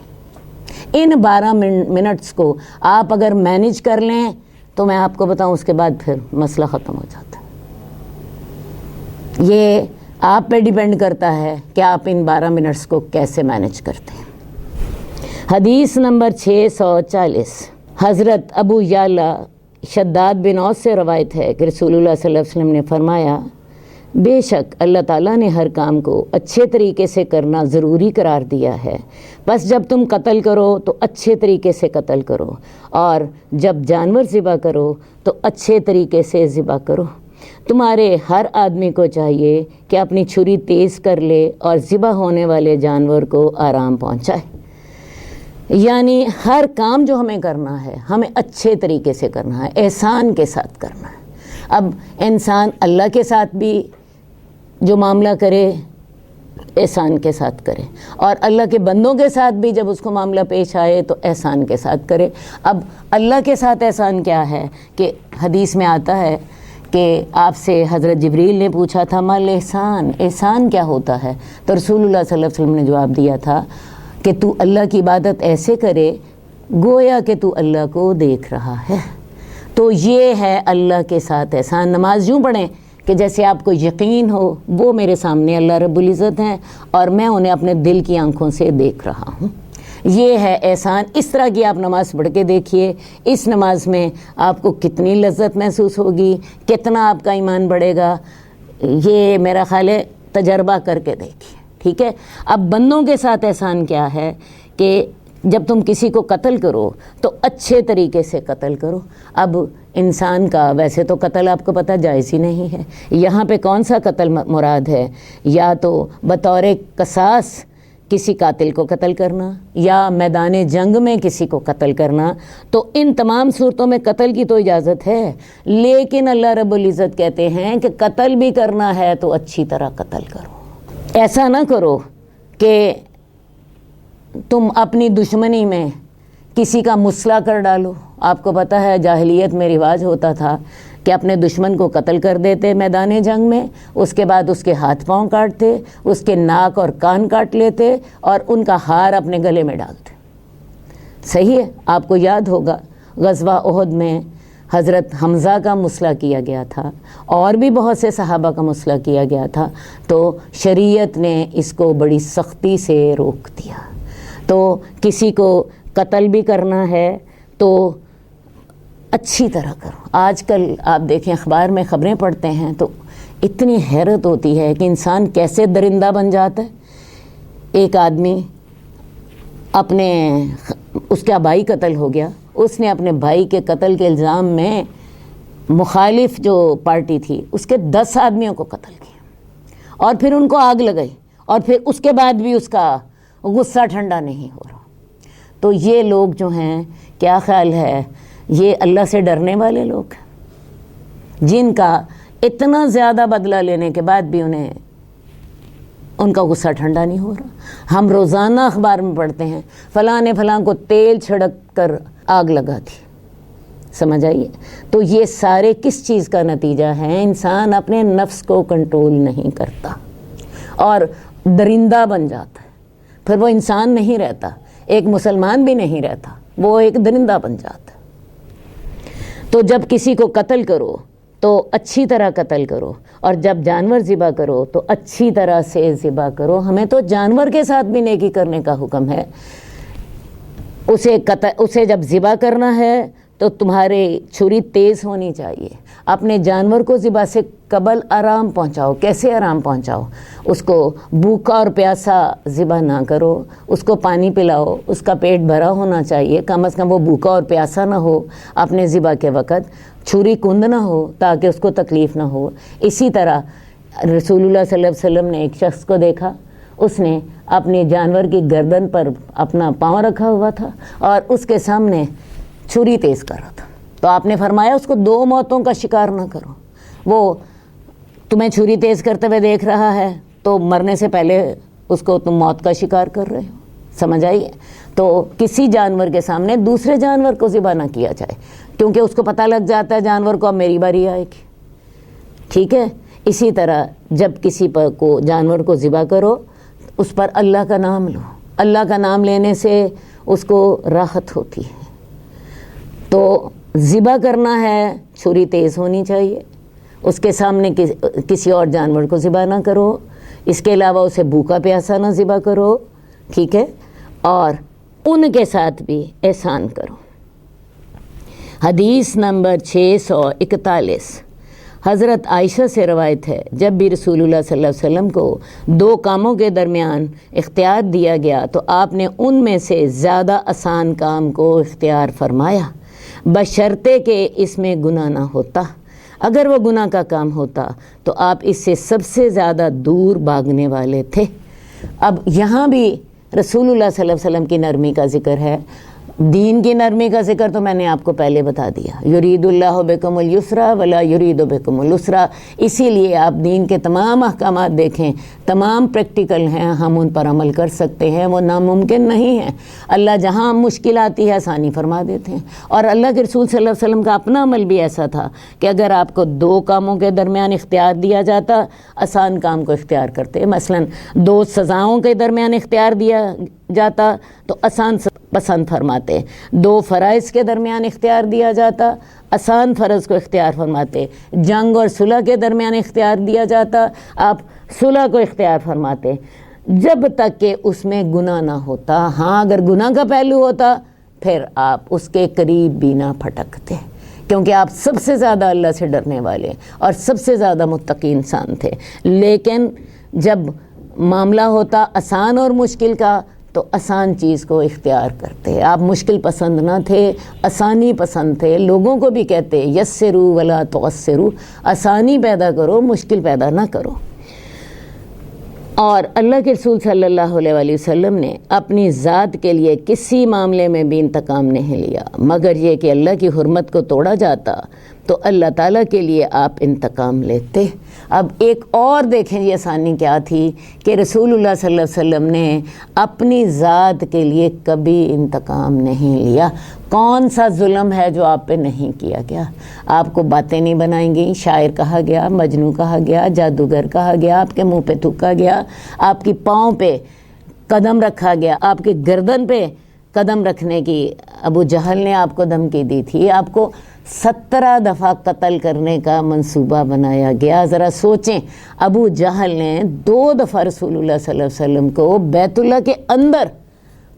ان 12 منٹس کو آپ اگر مینیج کر لیں تو میں آپ کو بتاؤں اس کے بعد پھر مسئلہ ختم ہو جاتا ہے۔ یہ آپ پہ ڈیپینڈ کرتا ہے کہ آپ ان 12 منٹس کو کیسے مینیج کرتے ہیں۔ حدیث نمبر 640، حضرت ابو یعلا شداد بن اوس سے روایت ہے کہ رسول اللہ صلی اللہ علیہ وسلم نے فرمایا، بے شک اللہ تعالیٰ نے ہر کام کو اچھے طریقے سے کرنا ضروری قرار دیا ہے، بس جب تم قتل کرو تو اچھے طریقے سے قتل کرو، اور جب جانور ذبح کرو تو اچھے طریقے سے ذبح کرو۔ تمہارے ہر آدمی کو چاہیے کہ اپنی چھری تیز کر لے اور ذبح ہونے والے جانور کو آرام پہنچائے۔ یعنی ہر کام جو ہمیں کرنا ہے ہمیں اچھے طریقے سے کرنا ہے، احسان کے ساتھ کرنا ہے۔ اب انسان اللہ کے ساتھ بھی جو معاملہ کرے احسان کے ساتھ کرے، اور اللہ کے بندوں کے ساتھ بھی جب اس کو معاملہ پیش آئے تو احسان کے ساتھ کرے۔ اب اللہ کے ساتھ احسان کیا ہے کہ حدیث میں آتا ہے کہ آپ سے حضرت جبریل نے پوچھا تھا مال احسان، احسان کیا ہوتا ہے؟ تو رسول اللہ صلی اللہ علیہ وسلم نے جواب دیا تھا کہ تو اللہ کی عبادت ایسے کرے گویا کہ تو اللہ کو دیکھ رہا ہے۔ تو یہ ہے اللہ کے ساتھ احسان۔ نماز یوں پڑھیں کہ جیسے آپ کو یقین ہو وہ میرے سامنے اللہ رب العزت ہیں اور میں انہیں اپنے دل کی آنکھوں سے دیکھ رہا ہوں۔ یہ ہے احسان۔ اس طرح کی آپ نماز پڑھ کے دیکھیے، اس نماز میں آپ کو کتنی لذت محسوس ہوگی، کتنا آپ کا ایمان بڑھے گا، یہ میرا خیال ہے تجربہ کر کے دیکھیے، ٹھیک ہے۔ اب بندوں کے ساتھ احسان کیا ہے کہ جب تم کسی کو قتل کرو تو اچھے طریقے سے قتل کرو۔ اب انسان کا ویسے تو قتل آپ کو پتہ جائز ہی نہیں ہے۔ یہاں پہ کون سا قتل مراد ہے؟ یا تو بطور قصاص کسی قاتل کو قتل کرنا یا میدان جنگ میں کسی کو قتل کرنا، تو ان تمام صورتوں میں قتل کی تو اجازت ہے، لیکن اللہ رب العزت کہتے ہیں کہ قتل بھی کرنا ہے تو اچھی طرح قتل کرو۔ ایسا نہ کرو کہ تم اپنی دشمنی میں کسی کا مسئلہ کر ڈالو۔ آپ کو پتہ ہے جاہلیت میں رواج ہوتا تھا کہ اپنے دشمن کو قتل کر دیتے میدان جنگ میں، اس کے بعد اس کے ہاتھ پاؤں کاٹتے، اس کے ناک اور کان کاٹ لیتے اور ان کا ہار اپنے گلے میں ڈالتے۔ صحیح ہے، آپ کو یاد ہوگا غزوہ احد میں حضرت حمزہ کا مسئلہ کیا گیا تھا اور بھی بہت سے صحابہ کا مسئلہ کیا گیا تھا، تو شریعت نے اس کو بڑی سختی سے روک دیا۔ تو کسی کو قتل بھی کرنا ہے تو اچھی طرح کرو۔ آج کل آپ دیکھیں اخبار میں خبریں پڑھتے ہیں تو اتنی حیرت ہوتی ہے کہ انسان کیسے درندہ بن جاتا ہے۔ ایک آدمی اس کا بھائی قتل ہو گیا، اس نے اپنے بھائی کے قتل کے الزام میں مخالف جو پارٹی تھی اس کے 10 آدمیوں کو قتل کیا اور پھر ان کو آگ لگائی، اور پھر اس کے بعد بھی اس کا غصہ ٹھنڈا نہیں ہو رہا۔ تو یہ لوگ جو ہیں، کیا خیال ہے، یہ اللہ سے ڈرنے والے لوگ ہیں جن کا اتنا زیادہ بدلہ لینے کے بعد بھی ان کا غصہ ٹھنڈا نہیں ہو رہا۔ ہم روزانہ اخبار میں پڑھتے ہیں فلاں نے فلاں کو تیل چھڑک کر آگ لگا دی۔ سمجھ آئیے؟ تو یہ سارے کس چیز کا نتیجہ ہے؟ انسان اپنے نفس کو کنٹرول نہیں کرتا اور درندہ بن جاتا ہے، پھر وہ انسان نہیں رہتا۔ ایک مسلمان بھی نہیں رہتا، وہ ایک درندہ بن جاتا۔ تو جب کسی کو قتل کرو تو اچھی طرح قتل کرو، اور جب جانور ذبح کرو تو اچھی طرح سے ذبح کرو۔ ہمیں تو جانور کے ساتھ بھی نیکی کرنے کا حکم ہے۔ اسے جب ذبح کرنا ہے تو تمہارے چھری تیز ہونی چاہیے۔ اپنے جانور کو ذبح سے قبل آرام پہنچاؤ۔ کیسے آرام پہنچاؤ؟ اس کو بھوکا اور پیاسا ذبح نہ کرو، اس کو پانی پلاؤ، اس کا پیٹ بھرا ہونا چاہیے، کم از کم وہ بھوکا اور پیاسا نہ ہو اپنے ذبح کے وقت، چھری کند نہ ہو تاکہ اس کو تکلیف نہ ہو۔ اسی طرح رسول اللہ صلی اللہ علیہ وسلم نے ایک شخص کو دیکھا، اس نے اپنے جانور کی گردن پر اپنا پاؤں رکھا ہوا تھا اور اس کے سامنے چھری تیز کر رہا تھا، تو آپ نے فرمایا اس کو 2 موتوں کا شکار نہ کرو۔ وہ تمہیں چھری تیز کرتے ہوئے دیکھ رہا ہے تو مرنے سے پہلے اس کو تم موت کا شکار کر رہے ہو، سمجھ آئیے؟ تو کسی جانور کے سامنے دوسرے جانور کو ذبح نہ کیا جائے، کیونکہ اس کو پتہ لگ جاتا ہے جانور کو اب میری باری آئے گی، ٹھیک ہے؟ اسی طرح جب کسی کو جانور کو ذبح کرو اس پر اللہ کا نام لو، اللہ کا نام لینے سے اس کو راحت ہوتی ہے۔ تو ذبح کرنا ہے، چھری تیز ہونی چاہیے، اس کے سامنے کسی اور جانور کو ذبح نہ کرو، اس کے علاوہ اسے بھوکا پیاسا نہ ذبح کرو، ٹھیک ہے؟ اور ان کے ساتھ بھی احسان کرو۔ حدیث نمبر 641 حضرت عائشہ سے روایت ہے، جب بھی رسول اللہ صلی اللہ علیہ وسلم کو 2 کاموں کے درمیان اختیار دیا گیا تو آپ نے ان میں سے زیادہ آسان کام کو اختیار فرمایا، بشرطے کہ اس میں گناہ نہ ہوتا۔ اگر وہ گناہ کا کام ہوتا تو آپ اس سے سب سے زیادہ دور بھاگنے والے تھے۔ اب یہاں بھی رسول اللہ صلی اللہ علیہ وسلم کی نرمی کا ذکر ہے۔ دین کی نرمی کا ذکر تو میں نے آپ کو پہلے بتا دیا، یرید اللہ بکم اليسر ولا یرید بکم العسر۔ اسی لیے آپ دین کے تمام احکامات دیکھیں، تمام پریکٹیکل ہیں، ہم ان پر عمل کر سکتے ہیں، وہ ناممکن نہیں ہے۔ اللہ جہاں مشکل آتی ہے آسانی فرما دیتے ہیں۔ اور اللہ کے رسول صلی اللہ علیہ وسلم کا اپنا عمل بھی ایسا تھا کہ اگر آپ کو 2 کاموں کے درمیان اختیار دیا جاتا، آسان کام کو اختیار کرتے۔ مثلا 2 سزاؤں کے درمیان اختیار دیا جاتا تو آسان پسند فرماتے، 2 فرائض کے درمیان اختیار دیا جاتا، آسان فرض کو اختیار فرماتے، جنگ اور صلح کے درمیان اختیار دیا جاتا، آپ صلح کو اختیار فرماتے، جب تک کہ اس میں گناہ نہ ہوتا۔ ہاں اگر گناہ کا پہلو ہوتا پھر آپ اس کے قریب بھی نہ پھٹکتے، کیونکہ آپ سب سے زیادہ اللہ سے ڈرنے والے اور سب سے زیادہ متقی انسان تھے۔ لیکن جب معاملہ ہوتا آسان اور مشکل کا تو آسان چیز کو اختیار کرتے۔ آپ مشکل پسند نہ تھے، آسانی پسند تھے۔ لوگوں کو بھی کہتے یسروا ولا تعسروا، آسانی پیدا کرو، مشکل پیدا نہ کرو۔ اور اللہ کے رسول صلی اللہ علیہ وآلہ وسلم نے اپنی ذات کے لیے کسی معاملے میں بھی انتقام نہیں لیا، مگر یہ کہ اللہ کی حرمت کو توڑا جاتا تو اللہ تعالیٰ کے لیے آپ انتقام لیتے۔ اب ایک اور دیکھیں یہ آسانی کیا تھی کہ رسول اللہ صلی اللہ علیہ وسلم نے اپنی ذات کے لیے کبھی انتقام نہیں لیا۔ کون سا ظلم ہے جو آپ پہ نہیں کیا گیا؟ آپ کو باتیں نہیں بنائیں گی، شاعر کہا گیا، مجنوں کہا گیا، جادوگر کہا گیا، آپ کے منہ پہ تھوکا گیا، آپ کی پاؤں پہ قدم رکھا گیا، آپ کی گردن پہ قدم رکھنے کی ابو جہل نے آپ کو دھمکی دی تھی، آپ کو 17 دفعہ قتل کرنے کا منصوبہ بنایا گیا۔ ذرا سوچیں، ابو جہل نے 2 دفعہ رسول اللہ صلی اللہ علیہ وسلم کو بیت اللہ کے اندر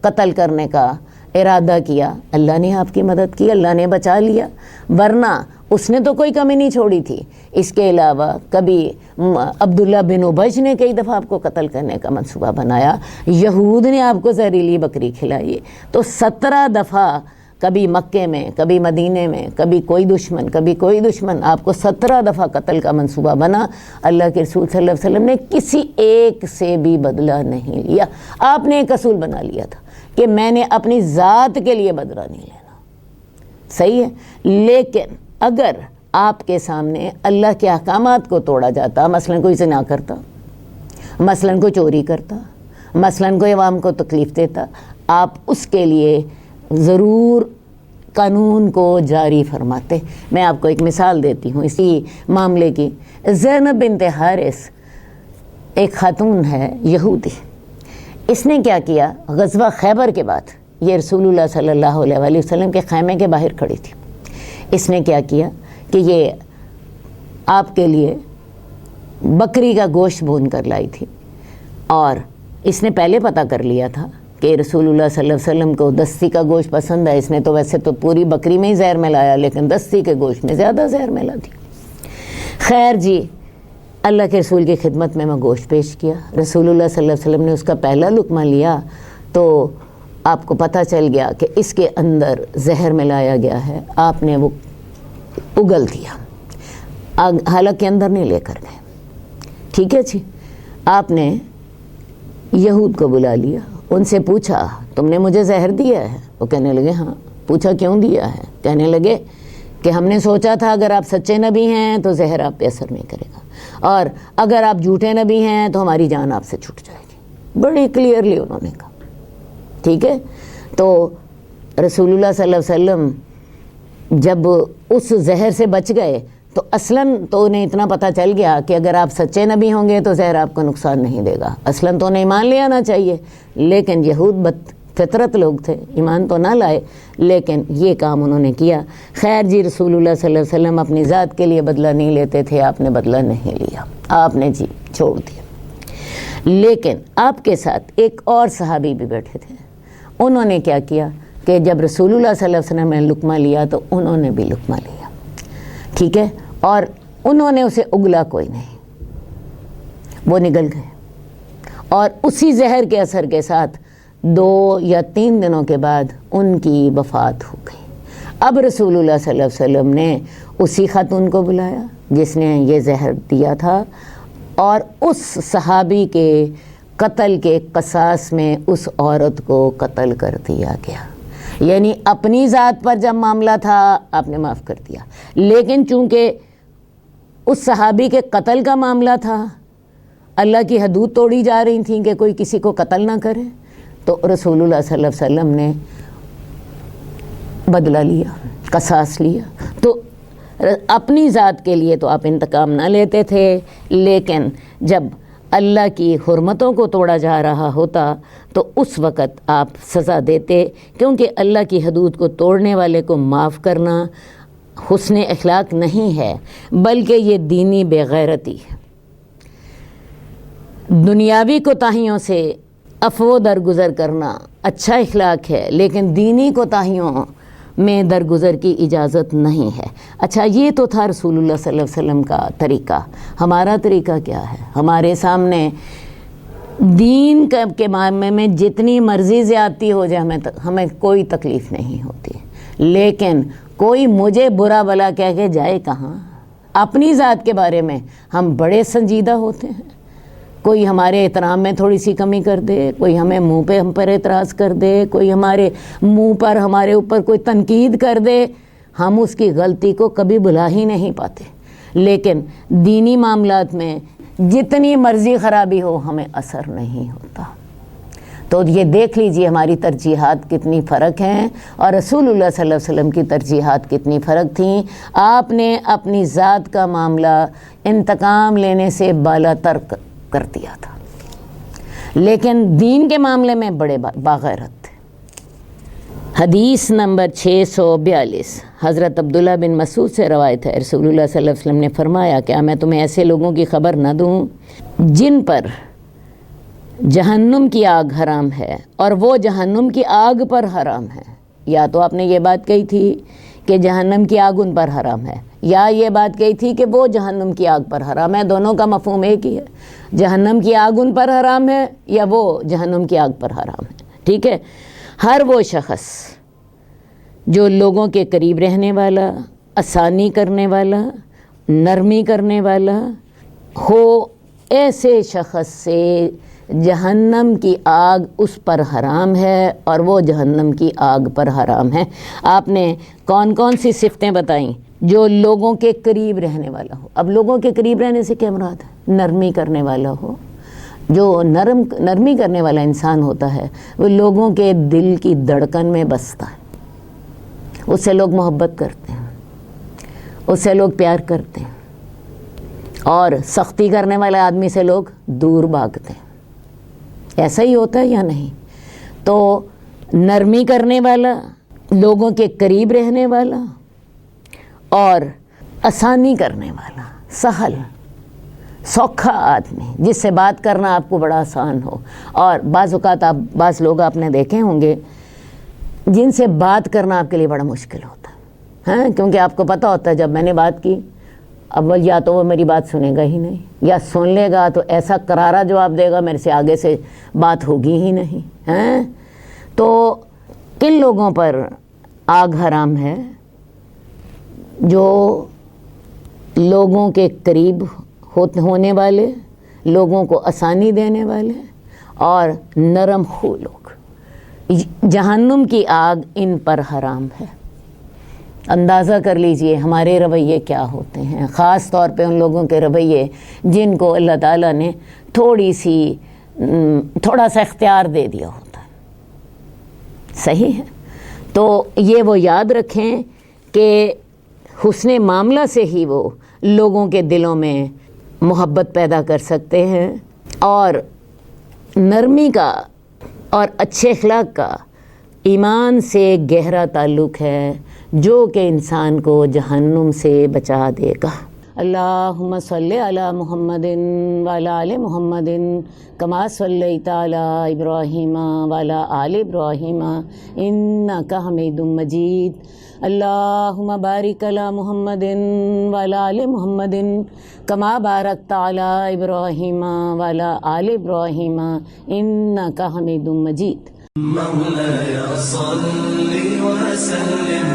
قتل کرنے کا ارادہ کیا، اللہ نے آپ کی مدد کی، اللہ نے بچا لیا، ورنہ اس نے تو کوئی کمی نہیں چھوڑی تھی۔ اس کے علاوہ کبھی عبداللہ بن ابی نے کئی دفعہ آپ کو قتل کرنے کا منصوبہ بنایا، یہود نے آپ کو زہریلی بکری کھلائی، تو 17 دفعہ، کبھی مکے میں، کبھی مدینے میں، کبھی کوئی دشمن، کبھی کوئی دشمن، آپ کو 17 دفعہ قتل کا منصوبہ بنا۔ اللہ کے رسول صلی اللہ علیہ وسلم نے کسی ایک سے بھی بدلہ نہیں لیا۔ آپ نے ایک اصول بنا لیا تھا کہ میں نے اپنی ذات کے لیے بدلہ نہیں لینا، صحیح ہے؟ لیکن اگر آپ کے سامنے اللہ کے احکامات کو توڑا جاتا، مثلا کوئی زنا کرتا، مثلا کوئی چوری کرتا، مثلا کوئی عوام کو تکلیف دیتا، آپ اس کے لیے ضرور قانون کو جاری فرماتے۔ میں آپ کو ایک مثال دیتی ہوں اسی معاملے کی۔ زینب بنت حارث ایک خاتون ہے یہودی، اس نے کیا کیا؟ غزوہ خیبر کے بعد یہ رسول اللہ صلی اللہ علیہ وسلم کے خیمے کے باہر کھڑی تھی۔ اس نے کیا کیا کہ یہ آپ کے لیے بکری کا گوشت بھون کر لائی تھی، اور اس نے پہلے پتہ کر لیا تھا کہ رسول اللہ صلی اللہ علیہ وسلم کو دستی کا گوشت پسند ہے۔ اس نے تو ویسے تو پوری بکری میں ہی زہر ملایا، لیکن دستی کے گوشت میں زیادہ زہر ملا دی۔ خیر جی، اللہ کے رسول کی خدمت میں گوشت پیش کیا۔ رسول اللہ صلی اللہ علیہ وسلم نے اس کا پہلا لقمہ لیا تو آپ کو پتہ چل گیا کہ اس کے اندر زہر ملایا گیا ہے۔ آپ نے وہ اگل دیا، حالانکہ اندر نہیں لے کر گئے۔ ٹھیک ہے جی، آپ نے یہود کو بلا لیا، ان سے پوچھا تم نے مجھے زہر دیا ہے؟ وہ کہنے لگے ہاں۔ پوچھا کیوں دیا ہے؟ کہنے لگے کہ ہم نے سوچا تھا اگر آپ سچے نبی ہیں تو زہر آپ پہ اثر نہیں کرے گا، اور اگر آپ جھوٹے نبی ہیں تو ہماری جان آپ سے چھوٹ جائے گی۔ بڑی کلیئرلی انہوں نے کہا۔ ٹھیک ہے، تو رسول اللہ صلی اللہ علیہ وسلم جب اس زہر سے بچ گئے تو اصلاً تو انہیں اتنا پتہ چل گیا کہ اگر آپ سچے نبی ہوں گے تو زہر آپ کو نقصان نہیں دے گا۔ اصلاً تو انہیں ایمان لے آنا چاہیے، لیکن یہود بد فطرت لوگ تھے، ایمان تو نہ لائے، لیکن یہ کام انہوں نے کیا۔ خیر جی، رسول اللہ صلی اللہ علیہ وسلم اپنی ذات کے لیے بدلہ نہیں لیتے تھے، آپ نے بدلہ نہیں لیا، آپ نے جی چھوڑ دیا۔ لیکن آپ کے ساتھ ایک اور صحابی بھی بیٹھے تھے، انہوں نے کیا کیا کہ جب رسول اللہ صلی اللہ علیہ وسلم نے لقمہ لیا تو انہوں نے بھی لقمہ لیا۔ ٹھیک ہے، اور انہوں نے اسے اگلا کوئی نہیں، وہ نگل گئے، اور اسی زہر کے اثر کے ساتھ 2 یا 3 دنوں کے بعد ان کی وفات ہو گئی۔ اب رسول اللہ صلی اللہ علیہ وسلم نے اسی خاتون کو بلایا جس نے یہ زہر دیا تھا، اور اس صحابی کے قتل کے قصاص میں اس عورت کو قتل کر دیا گیا۔ یعنی اپنی ذات پر جب معاملہ تھا آپ نے معاف کر دیا، لیکن چونکہ اس صحابی کے قتل کا معاملہ تھا، اللہ کی حدود توڑی جا رہی تھیں کہ کوئی کسی کو قتل نہ کرے، تو رسول اللہ صلی اللہ علیہ وسلم نے بدلہ لیا، قصاص لیا۔ تو اپنی ذات کے لیے تو آپ انتقام نہ لیتے تھے، لیکن جب اللہ کی حرمتوں کو توڑا جا رہا ہوتا تو اس وقت آپ سزا دیتے، کیونکہ اللہ کی حدود کو توڑنے والے کو معاف کرنا حسن اخلاق نہیں ہے، بلکہ یہ دینی بے غیرتی ہے۔ دنیاوی کوتاہیوں سے عفو درگزر کرنا اچھا اخلاق ہے، لیکن دینی کوتاہیوں میں درگزر کی اجازت نہیں ہے۔ اچھا، یہ تو تھا رسول اللہ صلی اللہ علیہ وسلم کا طریقہ۔ ہمارا طریقہ کیا ہے؟ ہمارے سامنے دین کے معاملے میں جتنی مرضی زیادتی ہو جائے ہمیں کوئی تکلیف نہیں ہوتی، لیکن کوئی مجھے برا بلا کہہ کے جائے کہاں؟ اپنی ذات کے بارے میں ہم بڑے سنجیدہ ہوتے ہیں۔ کوئی ہمارے احترام میں تھوڑی سی کمی کر دے، کوئی ہمیں منہ پہ ہم پر اعتراض کر دے، کوئی ہمارے منہ پر ہمارے اوپر کوئی تنقید کر دے، ہم اس کی غلطی کو کبھی بھلا ہی نہیں پاتے۔ لیکن دینی معاملات میں جتنی مرضی خرابی ہو ہمیں اثر نہیں ہوتا۔ تو یہ دیکھ لیجئے ہماری ترجیحات کتنی فرق ہیں، اور رسول اللہ صلی اللہ علیہ وسلم کی ترجیحات کتنی فرق تھیں۔ آپ نے اپنی ذات کا معاملہ انتقام لینے سے بالا تر کر دیا تھا، لیکن دین کے معاملے میں بڑے باغیرت تھے۔ حدیث نمبر 642 حضرت عبداللہ بن مسعود سے روایت ہے، رسول اللہ صلی اللہ علیہ وسلم نے فرمایا کیا میں تمہیں ایسے لوگوں کی خبر نہ دوں جن پر جہنم کی آگ حرام ہے اور وہ جہنم کی آگ پر حرام ہے؟ یا تو آپ نے یہ بات کہی تھی کہ جہنم کی آگ ان پر حرام ہے، یا یہ بات کہی تھی کہ وہ جہنم کی آگ پر حرام ہے۔ دونوں کا مفہوم ایک ہی ہے، جہنم کی آگ ان پر حرام ہے یا وہ جہنم کی آگ پر حرام ہے۔ ٹھیک ہے، ہر وہ شخص جو لوگوں کے قریب رہنے والا، آسانی کرنے والا، نرمی کرنے والا ہو، ایسے شخص سے جہنم کی آگ اس پر حرام ہے اور وہ جہنم کی آگ پر حرام ہے۔ آپ نے کون کون سی صفتیں بتائیں؟ جو لوگوں کے قریب رہنے والا ہو۔ اب لوگوں کے قریب رہنے سے کیا مراد ہے؟ نرمی کرنے والا ہو۔ جو نرمی کرنے والا انسان ہوتا ہے وہ لوگوں کے دل کی دھڑکن میں بستا ہے، اس سے لوگ محبت کرتے ہیں، اس سے لوگ پیار کرتے ہیں، اور سختی کرنے والے آدمی سے لوگ دور بھاگتے ہیں۔ ایسا ہی ہوتا ہے یا نہیں؟ تو نرمی کرنے والا، لوگوں کے قریب رہنے والا اور آسانی کرنے والا، سہل سوکھا آدمی جس سے بات کرنا آپ کو بڑا آسان ہو۔ اور بعض اوقات بعض لوگ آپ نے دیکھے ہوں گے جن سے بات کرنا آپ کے لیے بڑا مشکل ہوتا ہے، ہاں، کیونکہ آپ کو پتہ ہوتا ہے جب میں نے بات کی اول یا تو وہ میری بات سنے گا ہی نہیں، یا سن لے گا تو ایسا کرارا جواب دے گا میرے سے آگے سے بات ہوگی ہی نہیں، ہاں۔ تو کن لوگوں پر آگ حرام ہے؟ جو لوگوں کے قریب ہونے والے، لوگوں کو آسانی دینے والے اور نرم خو لوگ، جہنم کی آگ ان پر حرام ہے۔ اندازہ کر لیجئے ہمارے رویے کیا ہوتے ہیں، خاص طور پہ ان لوگوں کے رویے جن کو اللہ تعالیٰ نے تھوڑا سا اختیار دے دیا ہوتا ہے، صحیح ہے؟ تو یہ وہ یاد رکھیں کہ حسن معاملہ سے ہی وہ لوگوں کے دلوں میں محبت پیدا کر سکتے ہیں، اور نرمی کا اور اچھے اخلاق کا ایمان سے گہرا تعلق ہے جو کہ انسان کو جہنم سے بچا دے گا۔ اللہم صلی علی محمد وعلی آل محمد کما صلیت علی ابراہیم وعلی آل ابراہیم انک حمید مجید۔ اللہم بارک علی محمد وعلی آل محمد کما بارکت علی ابراہیم وعلی آل ابراہیم انک حمید مجید۔ مولاي صل وسلم